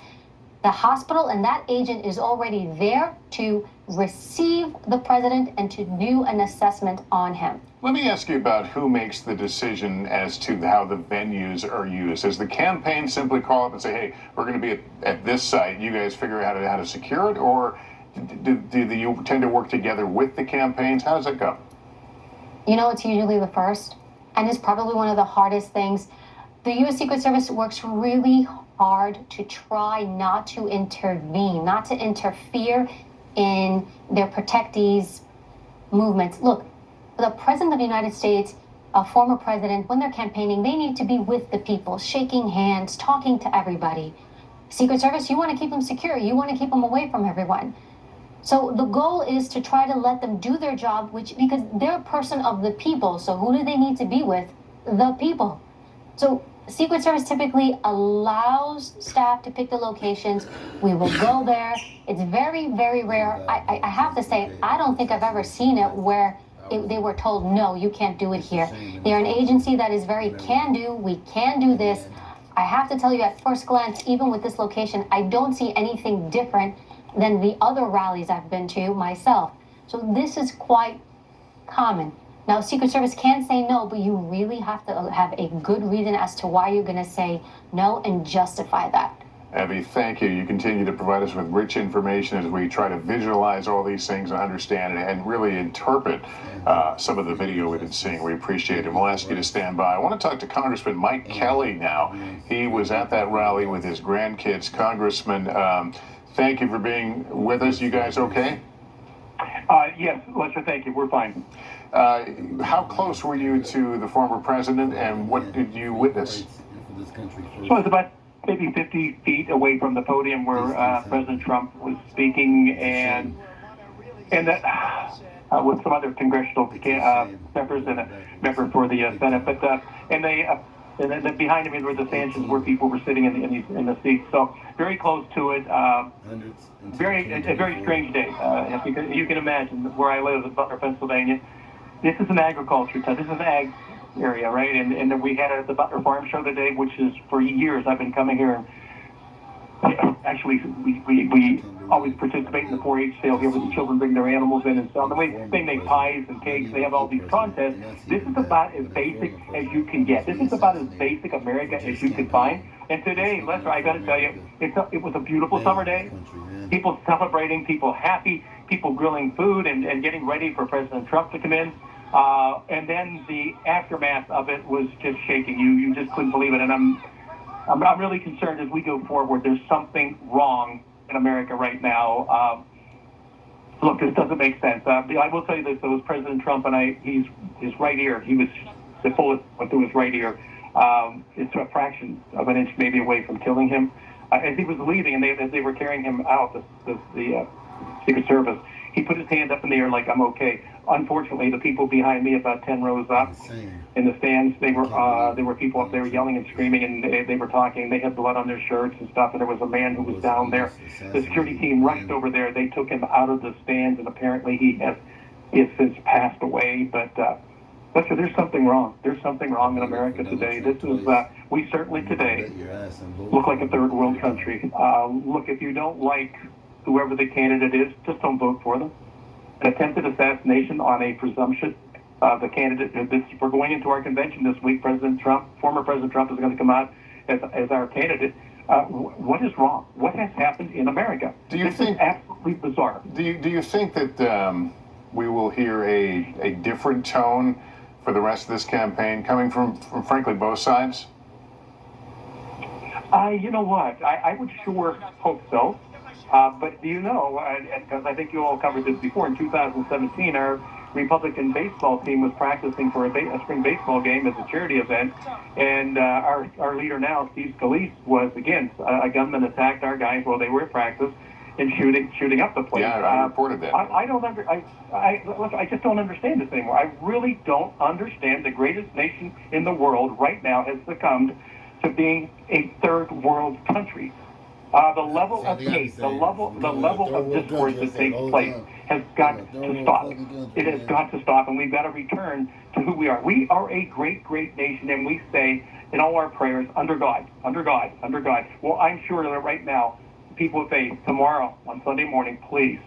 the hospital and that agent is already there to receive the president and to do an assessment on him. Let me ask you about who makes the decision as to how the venues are used. Does the campaign simply call up and say, hey, we're going to be at this site, you guys figure out how to secure it? Or do you tend to work together with the campaigns? How does it go? It's usually the first, and it's probably one of the hardest things. The U.S. Secret Service works really hard to try not to intervene, not to interfere in their protectees' movements. Look, the President of the United States, a former president, when they're campaigning, they need to be with the people, shaking hands, talking to everybody. Secret Service, you want to keep them secure. You want to keep them away from everyone. So the goal is to try to let them do their job, because they're a person of the people. So who do they need to be with? The people. So Secret Service typically allows staff to pick the locations. We will go there. It's very, very rare. I have to say, I don't think I've ever seen it where they were told, no, you can't do it here. They're an agency that is very can-do. We can do this. I have to tell you, at first glance, even with this location, I don't see anything different than the other rallies I've been to myself. So this is quite common. Now, Secret Service can say no, but you really have to have a good reason as to why you're going to say no and justify that. Abby, thank you. You continue to provide us with rich information as we try to visualize all these things and understand and really interpret some of the video we've been seeing. We appreciate it. We'll ask you to stand by. I want to talk to Congressman Mike Kelly now. He was at that rally with his grandkids. Congressman, thank you for being with us. You guys okay? Yes, Lester, thank you. We're fine. How close were you to the former president, and what did you witness? So I was about maybe 50 feet away from the podium where President Trump was speaking, and that with some other congressional members and a member for the Senate. But and then behind him were the stanchions where people were sitting in the seats. So very close to it. A very strange day. You can imagine where I live in Butler, Pennsylvania. This is an agriculture town. This is an ag area, right? And then we had the Butler Farm Show today, which is for years I've been coming here. Actually, we always participate in the 4-H sale here where the children bring their animals in and sell them. They make pies and cakes. They have all these contests. This is about as basic as you can get. This is about as basic America as you can find. And today, Lester, I got to tell you, it was a beautiful summer day. People celebrating, people happy, people grilling food and getting ready for President Trump to come in. And then the aftermath of it was just shaking. You just couldn't believe it. And I'm really concerned as we go forward. There's something wrong in America right now. Look, this doesn't make sense. I will tell you this: it was President Trump, and his right ear. The bullet went through his right ear. It's a fraction of an inch, maybe, away from killing him. As he was leaving, and as they were carrying him out, the Secret Service, he put his hand up in the air like, "I'm okay." Unfortunately, the people behind me, about 10 rows up in the stands, there were people up there yelling and screaming, and they were talking. They had blood on their shirts and stuff, and there was a man who was down there. The security team rushed over there. They took him out of the stands, and apparently he has since passed away. But there's something wrong. There's something wrong in America today. This is we certainly today look like a third world country. Look, if you don't like whoever the candidate is, just don't vote for them. An attempted assassination on a presumption. The candidate, we're going into our convention this week. Former President Trump is going to come out as our candidate. What is wrong? What has happened in America? This is absolutely bizarre. Do you think that we will hear a different tone for the rest of this campaign coming from frankly, both sides? You know what? I would sure hope so. But do you know, because I think you all covered this before, in 2017, our Republican baseball team was practicing for a spring baseball game as a charity event, and our leader now, Steve Scalise, was against a gunman attacked our guys while they were at practice and shooting up the place. Yeah, I reported that. I just don't understand this anymore. I really don't understand. The greatest nation in the world right now has succumbed to being a third world country. The level of hate, the level of discourse that takes place has got to stop. It has got to stop, and we've got to return to who we are. We are a great, great nation, and we say in all our prayers, under God, under God, under God. Well, I'm sure that right now, people of faith, tomorrow on Sunday morning, please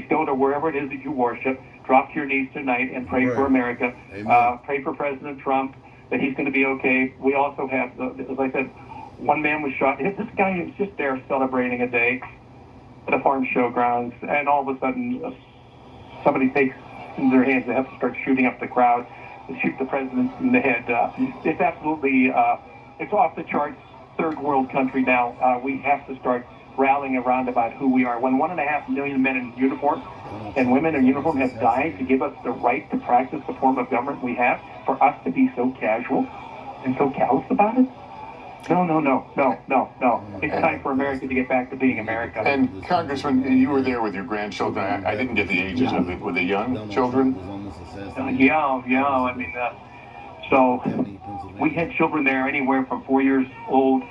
go to wherever it is that you worship, drop to your knees tonight and pray for America. Pray for President Trump, that he's going to be okay. We also have, as I said, one man was shot. This guy was just there celebrating a day at a farm showgrounds, and all of a sudden, somebody takes in their hands. They have to start shooting up the crowd and shoot the president in the head. It's absolutely, it's off the charts. Third world country now. We have to start rallying around about who we are. When 1.5 million men in uniform and women in uniform have died to give us the right to practice the form of government we have, for us to be so casual and so callous about it. No. It's time for America to get back to being America. And Congressman, you were there with your grandchildren. I didn't get the ages of it. Were they young children? Yeah. I mean, so we had children there anywhere from 4 years old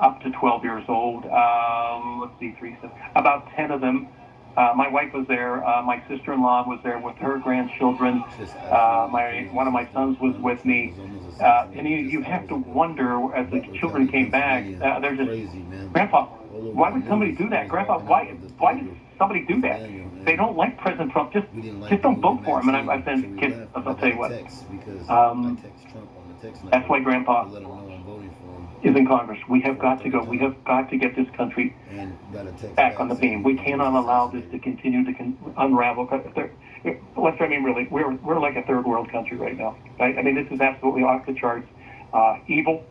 up to 12 years old. Let's see, about 10 of them. My wife was there. My sister-in-law was there with her grandchildren. One of my sons was with me. And you have to wonder, as the children came back, they're just, Grandpa, why would somebody do that? Grandpa, why did somebody do that? They don't like President Trump. Just don't vote for him. And I've been kids. I'll tell you what. That's why Grandpa is in Congress. We have got to go. We have got to get this country back on the beam. We cannot allow this to continue to unravel. I mean, really, we're like a third world country right now. Right? I mean, this is absolutely off the charts. Evil,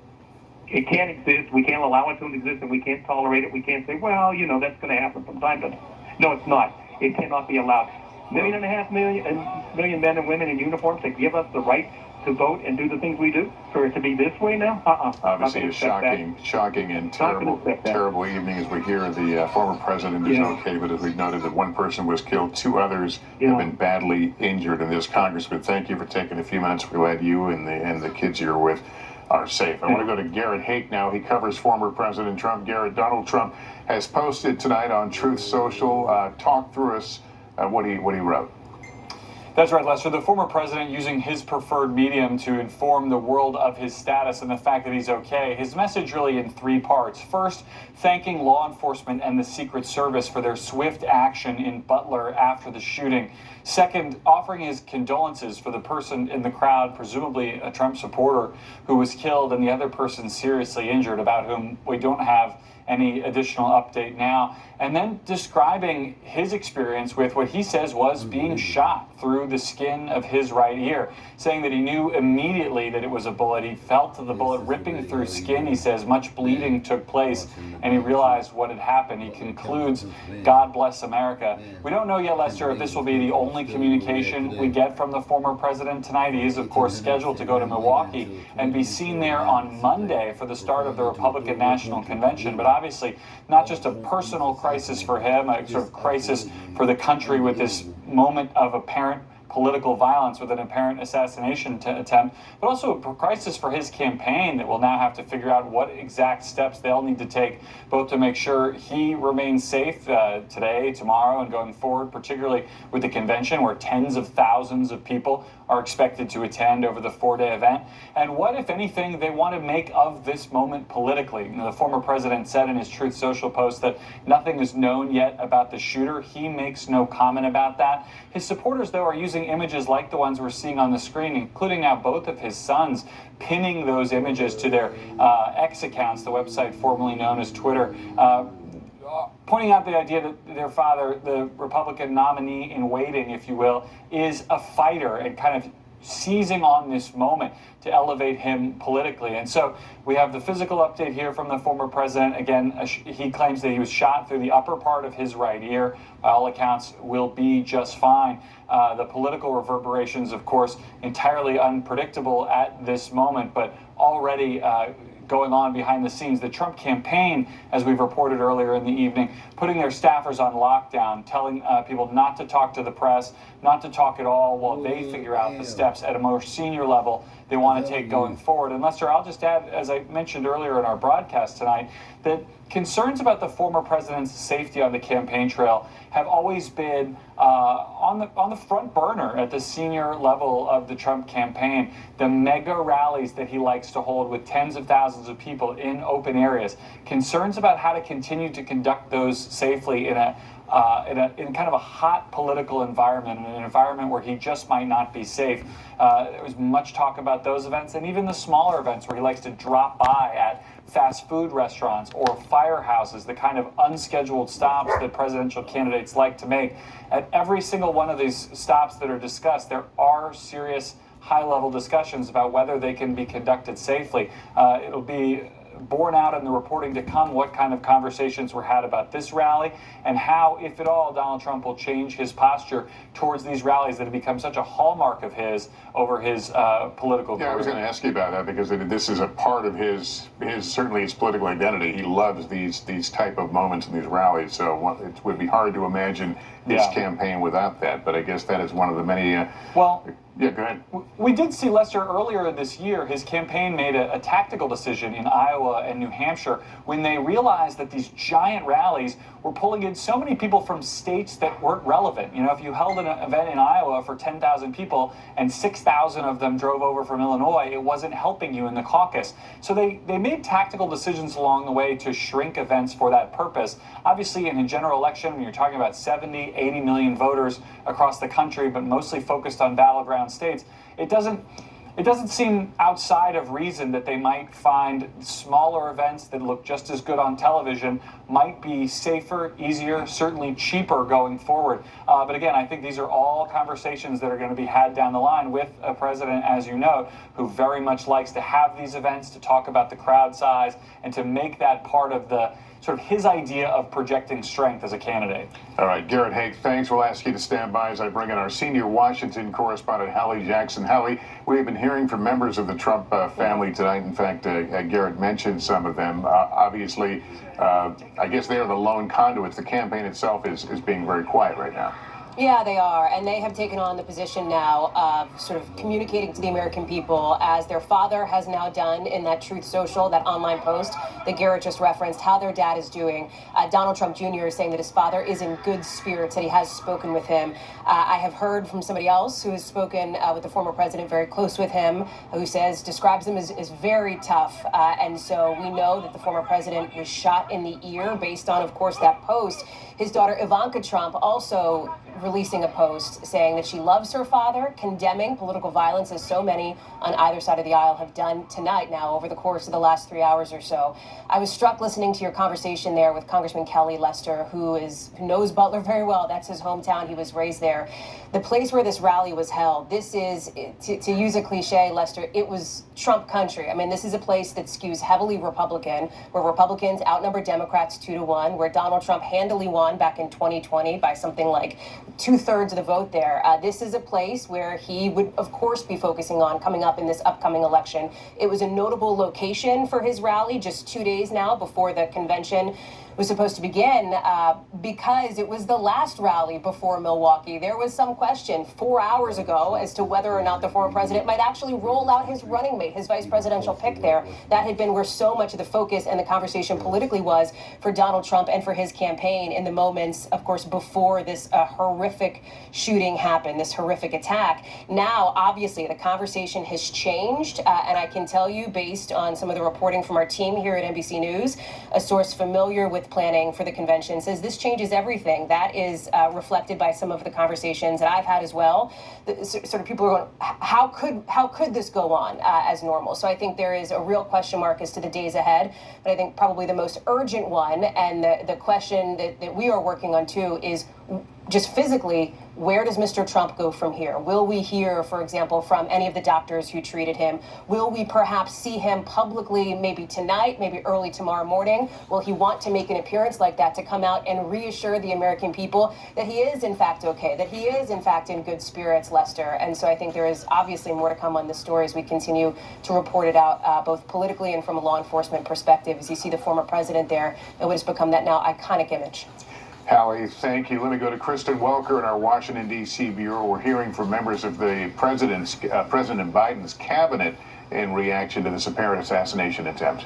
it can't exist. We can't allow it to exist, and we can't tolerate it. We can't say, well, you know, that's going to happen sometime. But no, it's not. It cannot be allowed. 1.5 million men and women in uniforms that give us the right to vote and do the things we do, for it to be this way now? Obviously a shocking and terrible evening as we hear the former president is okay, but as we've noted that one person was killed, 2 others have been badly injured in this. Congressman, thank you for taking a few minutes. We're glad you and the kids you're with are safe. I want to go to Garrett Hake now. He covers former President Trump. Garrett, Donald Trump has posted tonight on Truth Social. Talk through us what he wrote. That's right, Lester. The former president using his preferred medium to inform the world of his status and the fact that he's okay. His message really in 3 parts. First, thanking law enforcement and the Secret Service for their swift action in Butler after the shooting. Second, offering his condolences for the person in the crowd, presumably a Trump supporter, who was killed and the other person seriously injured, about whom we don't have any additional update now. And then describing his experience with what he says was being shot through the skin of his right ear, saying that he knew immediately that it was a bullet. He felt the bullet ripping through skin. He says much bleeding took place, and he realized what had happened. He concludes, God bless America. We don't know yet, Lester, if this will be the only communication we get from the former president tonight. He is, of course, scheduled to go to Milwaukee and be seen there on Monday for the start of the Republican National Convention. But obviously, not just a personal crisis for him, a sort of crisis for the country with this moment of apparent political violence with an apparent assassination attempt, but also a crisis for his campaign that will now have to figure out what exact steps they'll need to take, both to make sure he remains safe today, tomorrow, and going forward, particularly with the convention where tens of thousands of people are expected to attend over the 4-day event. And what, if anything, they want to make of this moment politically. You know, the former president said in his Truth Social post that nothing is known yet about the shooter. He makes no comment about that. His supporters, though, are using images like the ones we're seeing on the screen, including now both of his sons, pinning those images to their X accounts, the website formerly known as Twitter, pointing out the idea that their father, the Republican nominee in waiting, if you will, is a fighter, and kind of seizing on this moment to elevate him politically. And so we have the physical update here from the former president. Again, he claims that he was shot through the upper part of his right ear. By all accounts, will be just fine. The political reverberations, of course, entirely unpredictable at this moment, but already going on behind the scenes. The Trump campaign, as we've reported earlier in the evening, putting their staffers on lockdown, telling people not to talk to the press, not to talk at all, while they figure out the steps at a more senior level they want to take going forward. And Lester, I'll just add, as I mentioned earlier in our broadcast tonight, that concerns about the former president's safety on the campaign trail have always been on the front burner at the senior level of the Trump campaign. The mega rallies that he likes to hold with tens of thousands of people in open areas. Concerns about how to continue to conduct those safely in kind of a hot political environment, in an environment where he just might not be safe. There was much talk about those events, and even the smaller events where he likes to drop by at fast food restaurants or firehouses, the kind of unscheduled stops that presidential candidates like to make. At every single one of these stops that are discussed, there are serious high-level discussions about whether they can be conducted safely. It'll be borne out in the reporting to come what kind of conversations were had about this rally, and how, if at all, Donald Trump will change his posture towards these rallies that have become such a hallmark of his over his political career. I was going to ask you about that, because this is a part of his certainly his political identity. He loves these type of moments and these rallies, so it would be hard to imagine his campaign without that, but I guess that is one of the many yeah, go ahead. We did see, Lester, earlier this year, his campaign made a tactical decision in Iowa and New Hampshire when they realized that these giant rallies were pulling in so many people from states that weren't relevant. You know, if you held an event in Iowa for 10,000 people and 6,000 of them drove over from Illinois, it wasn't helping you in the caucus. So they made tactical decisions along the way to shrink events for that purpose. Obviously, in a general election, when you're talking about 70, 80 million voters across the country, but mostly focused on battleground states, it it doesn't seem outside of reason that they might find smaller events that look just as good on television might be safer, easier, certainly cheaper going forward. But again, I think these are all conversations that are going to be had down the line with a president, as you note, who very much likes to have these events, to talk about the crowd size, and to make that part of the sort of his idea of projecting strength as a candidate. All right, Garrett Haake, thanks. We'll ask you to stand by as I bring in our senior Washington correspondent, Hallie Jackson. Hallie, we have been hearing from members of the Trump family tonight. In fact, Garrett mentioned some of them. Obviously, I guess they are the lone conduits. The campaign itself is being very quiet right now. Yeah, they are, and they have taken on the position now of sort of communicating to the American people, as their father has now done in that Truth Social, that online post that Garrett just referenced, how their dad is doing. Donald Trump Jr. is saying that his father is in good spirits, that he has spoken with him. I have heard from somebody else who has spoken with the former president, very close with him, who describes him as very tough, and so we know that the former president was shot in the ear based on, of course, that post. His daughter Ivanka Trump also releasing a post saying that she loves her father, condemning political violence, as so many on either side of the aisle have done tonight now over the course of the last 3 hours or so. I was struck listening to your conversation there with Congressman Kelly Lester, who knows Butler very well. That's his hometown. He was raised there. The place where this rally was held, this is, to use a cliche, Lester, it was Trump country. I mean, this is a place that skews heavily Republican, where Republicans outnumber Democrats 2-1, where Donald Trump handily won back in 2020 by something like 2/3 of the vote there. This is a place where he would, of course, be focusing on coming up in this upcoming election. It was a notable location for his rally just 2 days now before the convention was supposed to begin, because it was the last rally before Milwaukee. There was some question 4 hours ago as to whether or not the former president might actually roll out his running mate, his vice presidential pick there. That had been where so much of the focus and the conversation politically was for Donald Trump and for his campaign in the moments, of course, before this horrific shooting happened, this horrific attack. Now, obviously, the conversation has changed, and I can tell you, based on some of the reporting from our team here at NBC News, a source familiar with planning for the convention says this changes everything. That is reflected by some of the conversations that I've had as well. Sort of people are going, how could this go on as normal? So I think there is a real question mark as to the days ahead. But I think probably the most urgent one, and the question that we are working on too, is just physically, where does Mr. Trump go from here? Will we hear, for example, from any of the doctors who treated him? Will we perhaps see him publicly, maybe tonight, maybe early tomorrow morning? Will he want to make an appearance like that to come out and reassure the American people that he is, in fact, okay, that he is, in fact, in good spirits, Lester? And so I think there is obviously more to come on this story as we continue to report it out, both politically and from a law enforcement perspective. As you see the former president there, it would have become that now iconic image. Hallie, thank you. Let me go to Kristen Welker in our Washington, D.C. bureau. We're hearing from members of the President Biden's cabinet in reaction to this apparent assassination attempt.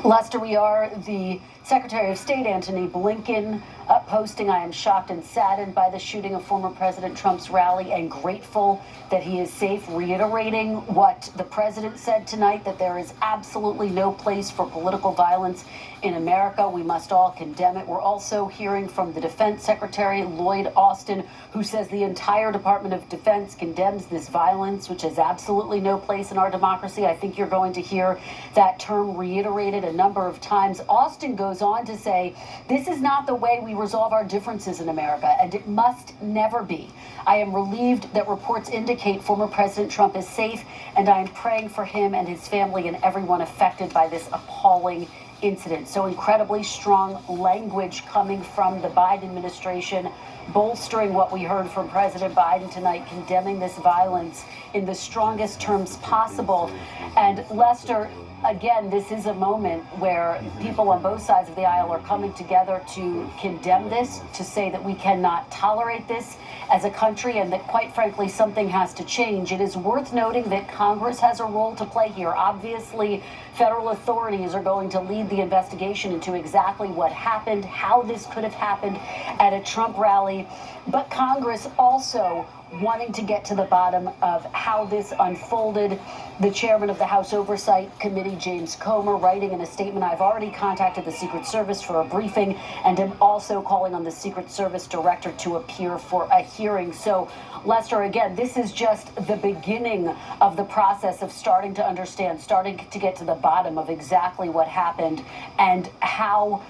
Lester, we are the Secretary of State Antony Blinken posting, "I am shocked and saddened by the shooting of former President Trump's rally and grateful that he is safe," reiterating what the president said tonight, that there is absolutely no place for political violence in America. We must all condemn it. We're also hearing from the Defense Secretary, Lloyd Austin, who says the entire Department of Defense condemns this violence, which has absolutely no place in our democracy. I think you're going to hear that term reiterated a number of times. Austin goes on to say, this is not the way we resolve our differences in America, and it must never be. I am relieved that reports indicate former President Trump is safe, and I am praying for him and his family and everyone affected by this appalling incident. So incredibly strong language coming from the Biden administration, bolstering what we heard from President Biden tonight, condemning this violence in the strongest terms possible. And Lester, again, this is a moment where people on both sides of the aisle are coming together to condemn this, to say that we cannot tolerate this as a country, and that, quite frankly, something has to change. It is worth noting that Congress has a role to play here. Obviously, federal authorities are going to lead the investigation into exactly what happened, how this could have happened at a Trump rally. But Congress also wanting to get to the bottom of how this unfolded. The chairman of the House Oversight Committee, James Comer, writing in a statement, I've already contacted the Secret Service for a briefing and am also calling on the Secret Service director to appear for a hearing. So, Lester, again, this is just the beginning of the process of starting to understand, starting to get to the bottom of exactly what happened and how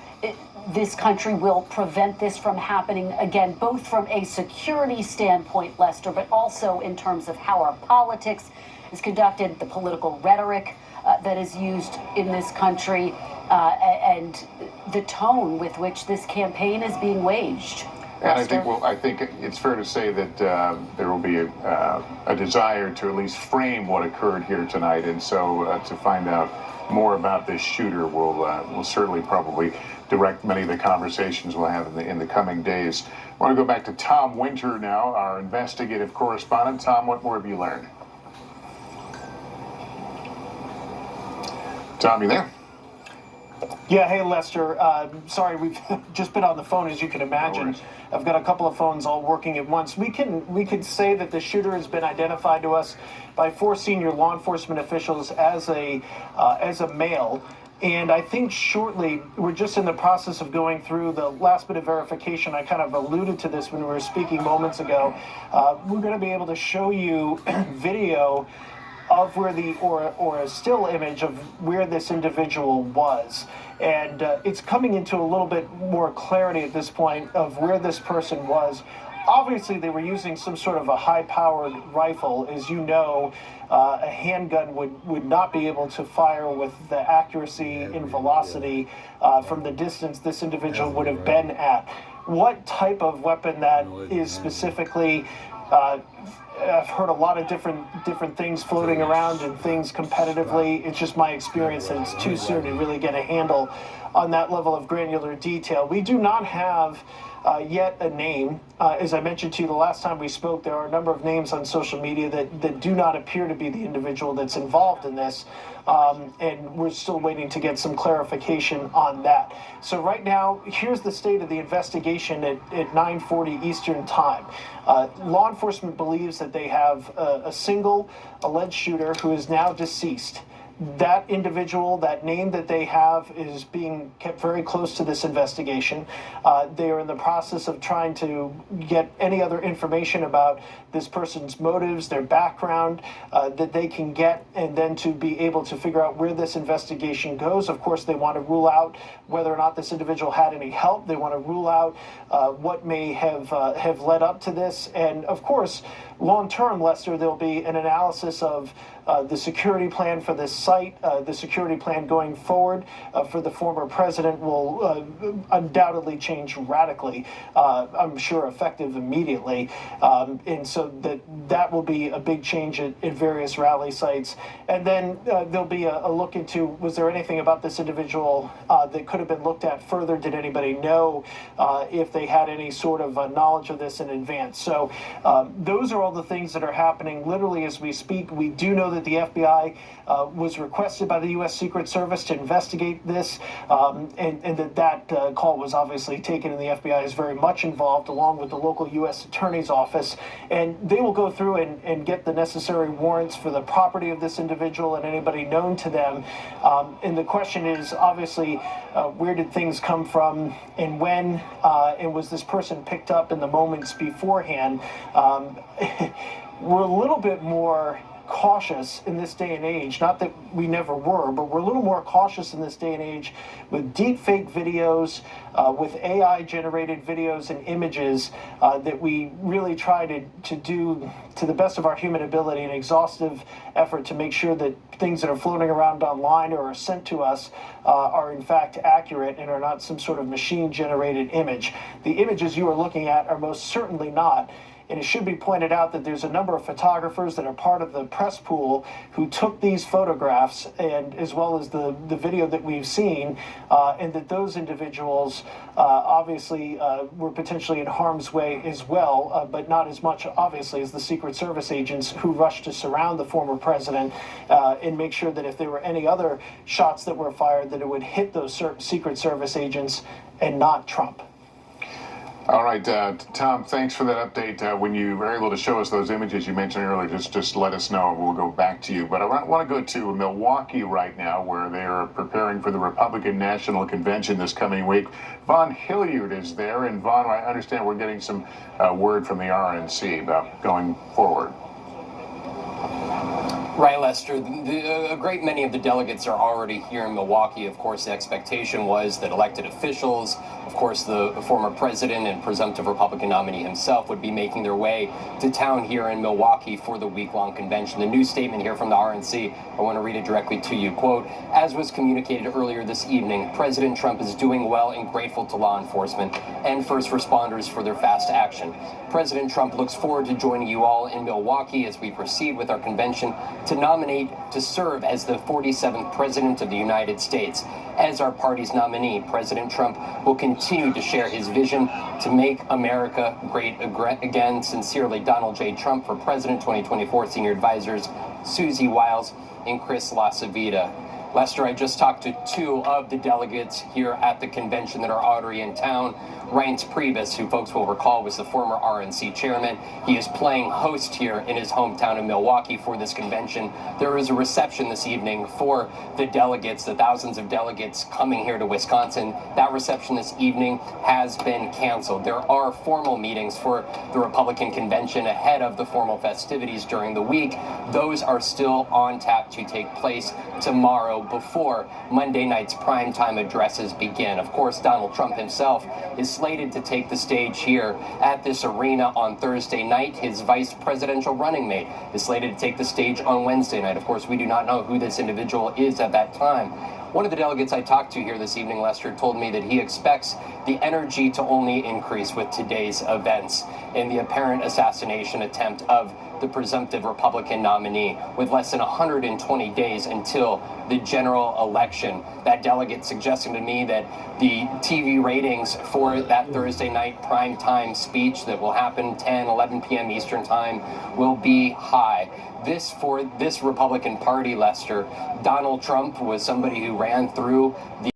this country will prevent this from happening again, both from a security standpoint, Lester, but also in terms of how our politics is conducted, the political rhetoric that is used in this country, and the tone with which this campaign is being waged. And I think it's fair to say that there will be a desire to at least frame what occurred here tonight, and so to find out more about this shooter will certainly probably direct many of the conversations we'll have in the coming days. I want to go back to Tom Winter now, our investigative correspondent. Tom, what more have you learned? Tom, you there? Yeah, hey Lester. Sorry, we've just been on the phone, as you can imagine. I've got a couple of phones all working at once. We could say that the shooter has been identified to us by 4 senior law enforcement officials as a male. And I think shortly, we're just in the process of going through the last bit of verification. I kind of alluded to this when we were speaking moments ago. We're going to be able to show you video of where or a still image of where this individual was. And it's coming into a little bit more clarity at this point of where this person was. Obviously, they were using some sort of a high-powered rifle. As you know, a handgun would not be able to fire with the accuracy and velocity from the distance this individual would have been at. What type of weapon that is specifically, I've heard a lot of different things floating around and things competitively. It's just my experience that it's too soon to really get a handle on that level of granular detail. We do not have yet a name. As I mentioned to you the last time we spoke, there are a number of names on social media that do not appear to be the individual that's involved in this. And we're still waiting to get some clarification on that. So right now, here's the state of the investigation at 9:40 Eastern Time. Law enforcement believes that they have a single alleged shooter who is now deceased. That individual, that name that they have, is being kept very close to this investigation. They are in the process of trying to get any other information about this person's motives, their background, that they can get, and then to be able to figure out where this investigation goes. Of course, they want to rule out whether or not this individual had any help. They want to rule out what may have led up to this. And of course, long-term, Lester, there'll be an analysis of the security plan for this site. The security plan going forward for the former president will undoubtedly change radically, I'm sure effective immediately. And so that will be a big change at various rally sites. And then there'll be a look into, was there anything about this individual that could have been looked at further? Did anybody know if they had any sort of knowledge of this in advance? So those are all the things that are happening literally as we speak. We do know that the FBI was requested by the U.S. Secret Service to investigate this, and that call was obviously taken, and the FBI is very much involved along with the local U.S. Attorney's Office, and they will go through and get the necessary warrants for the property of this individual and anybody known to them. And the question is obviously where did things come from and when, and was this person picked up in the moments beforehand? We're a little bit more cautious in this day and age, not that we never were, but we're a little more cautious in this day and age with deep fake videos, with AI generated videos and images, that we really try to do to the best of our human ability an exhaustive effort to make sure that things that are floating around online or are sent to us are in fact accurate and are not some sort of machine generated image. The images you are looking at are most certainly not. And it should be pointed out that there's a number of photographers that are part of the press pool who took these photographs, and as well as the video that we've seen, and that those individuals obviously were potentially in harm's way as well, but not as much obviously as the Secret Service agents who rushed to surround the former president and make sure that if there were any other shots that were fired, that it would hit those Secret Service agents and not Trump. All right, Tom, thanks for that update. When you were able to show us those images you mentioned earlier, just let us know and we'll go back to you. But I want to go to Milwaukee right now, where they are preparing for the Republican National Convention this coming week. Vaughn Hilliard is there, and Vaughn, I understand we're getting some word from the RNC about going forward. Right, Lester. A great many of the delegates are already here in Milwaukee. Of course, the expectation was that elected officials, of course, the former president and presumptive Republican nominee himself would be making their way to town here in Milwaukee for the week-long convention. The new statement here from the RNC, I want to read it directly to you. Quote, as was communicated earlier this evening, President Trump is doing well and grateful to law enforcement and first responders for their fast action. President Trump looks forward to joining you all in Milwaukee as we proceed with our convention to nominate to serve as the 47th President of the United States. As our party's nominee, President Trump will continue to share his vision to make America great again. Sincerely, Donald J. Trump for President 2024. Senior advisors Susie Wiles and Chris LaCivita. Lester, I just talked to two of the delegates here at the convention that are already in town. Reince Priebus, who folks will recall was the former RNC chairman. He is playing host here in his hometown of Milwaukee for this convention. There is a reception this evening for the delegates, the thousands of delegates coming here to Wisconsin. That reception this evening has been canceled. There are formal meetings for the Republican convention ahead of the formal festivities during the week. Those are still on tap to take place tomorrow before Monday night's primetime addresses begin. Of course, Donald Trump himself is slated to take the stage here at this arena on Thursday night. His vice presidential running mate is slated to take the stage on Wednesday night. Of course, we do not know who this individual is at that time. One of the delegates I talked to here this evening, Lester, told me that he expects the energy to only increase with today's events in the apparent assassination attempt of the presumptive Republican nominee with less than 120 days until the general election. That delegate suggesting to me that the TV ratings for that Thursday night primetime speech that will happen 10, 11 p.m. Eastern time will be high. For this Republican Party, Lester, Donald Trump was somebody who ran through the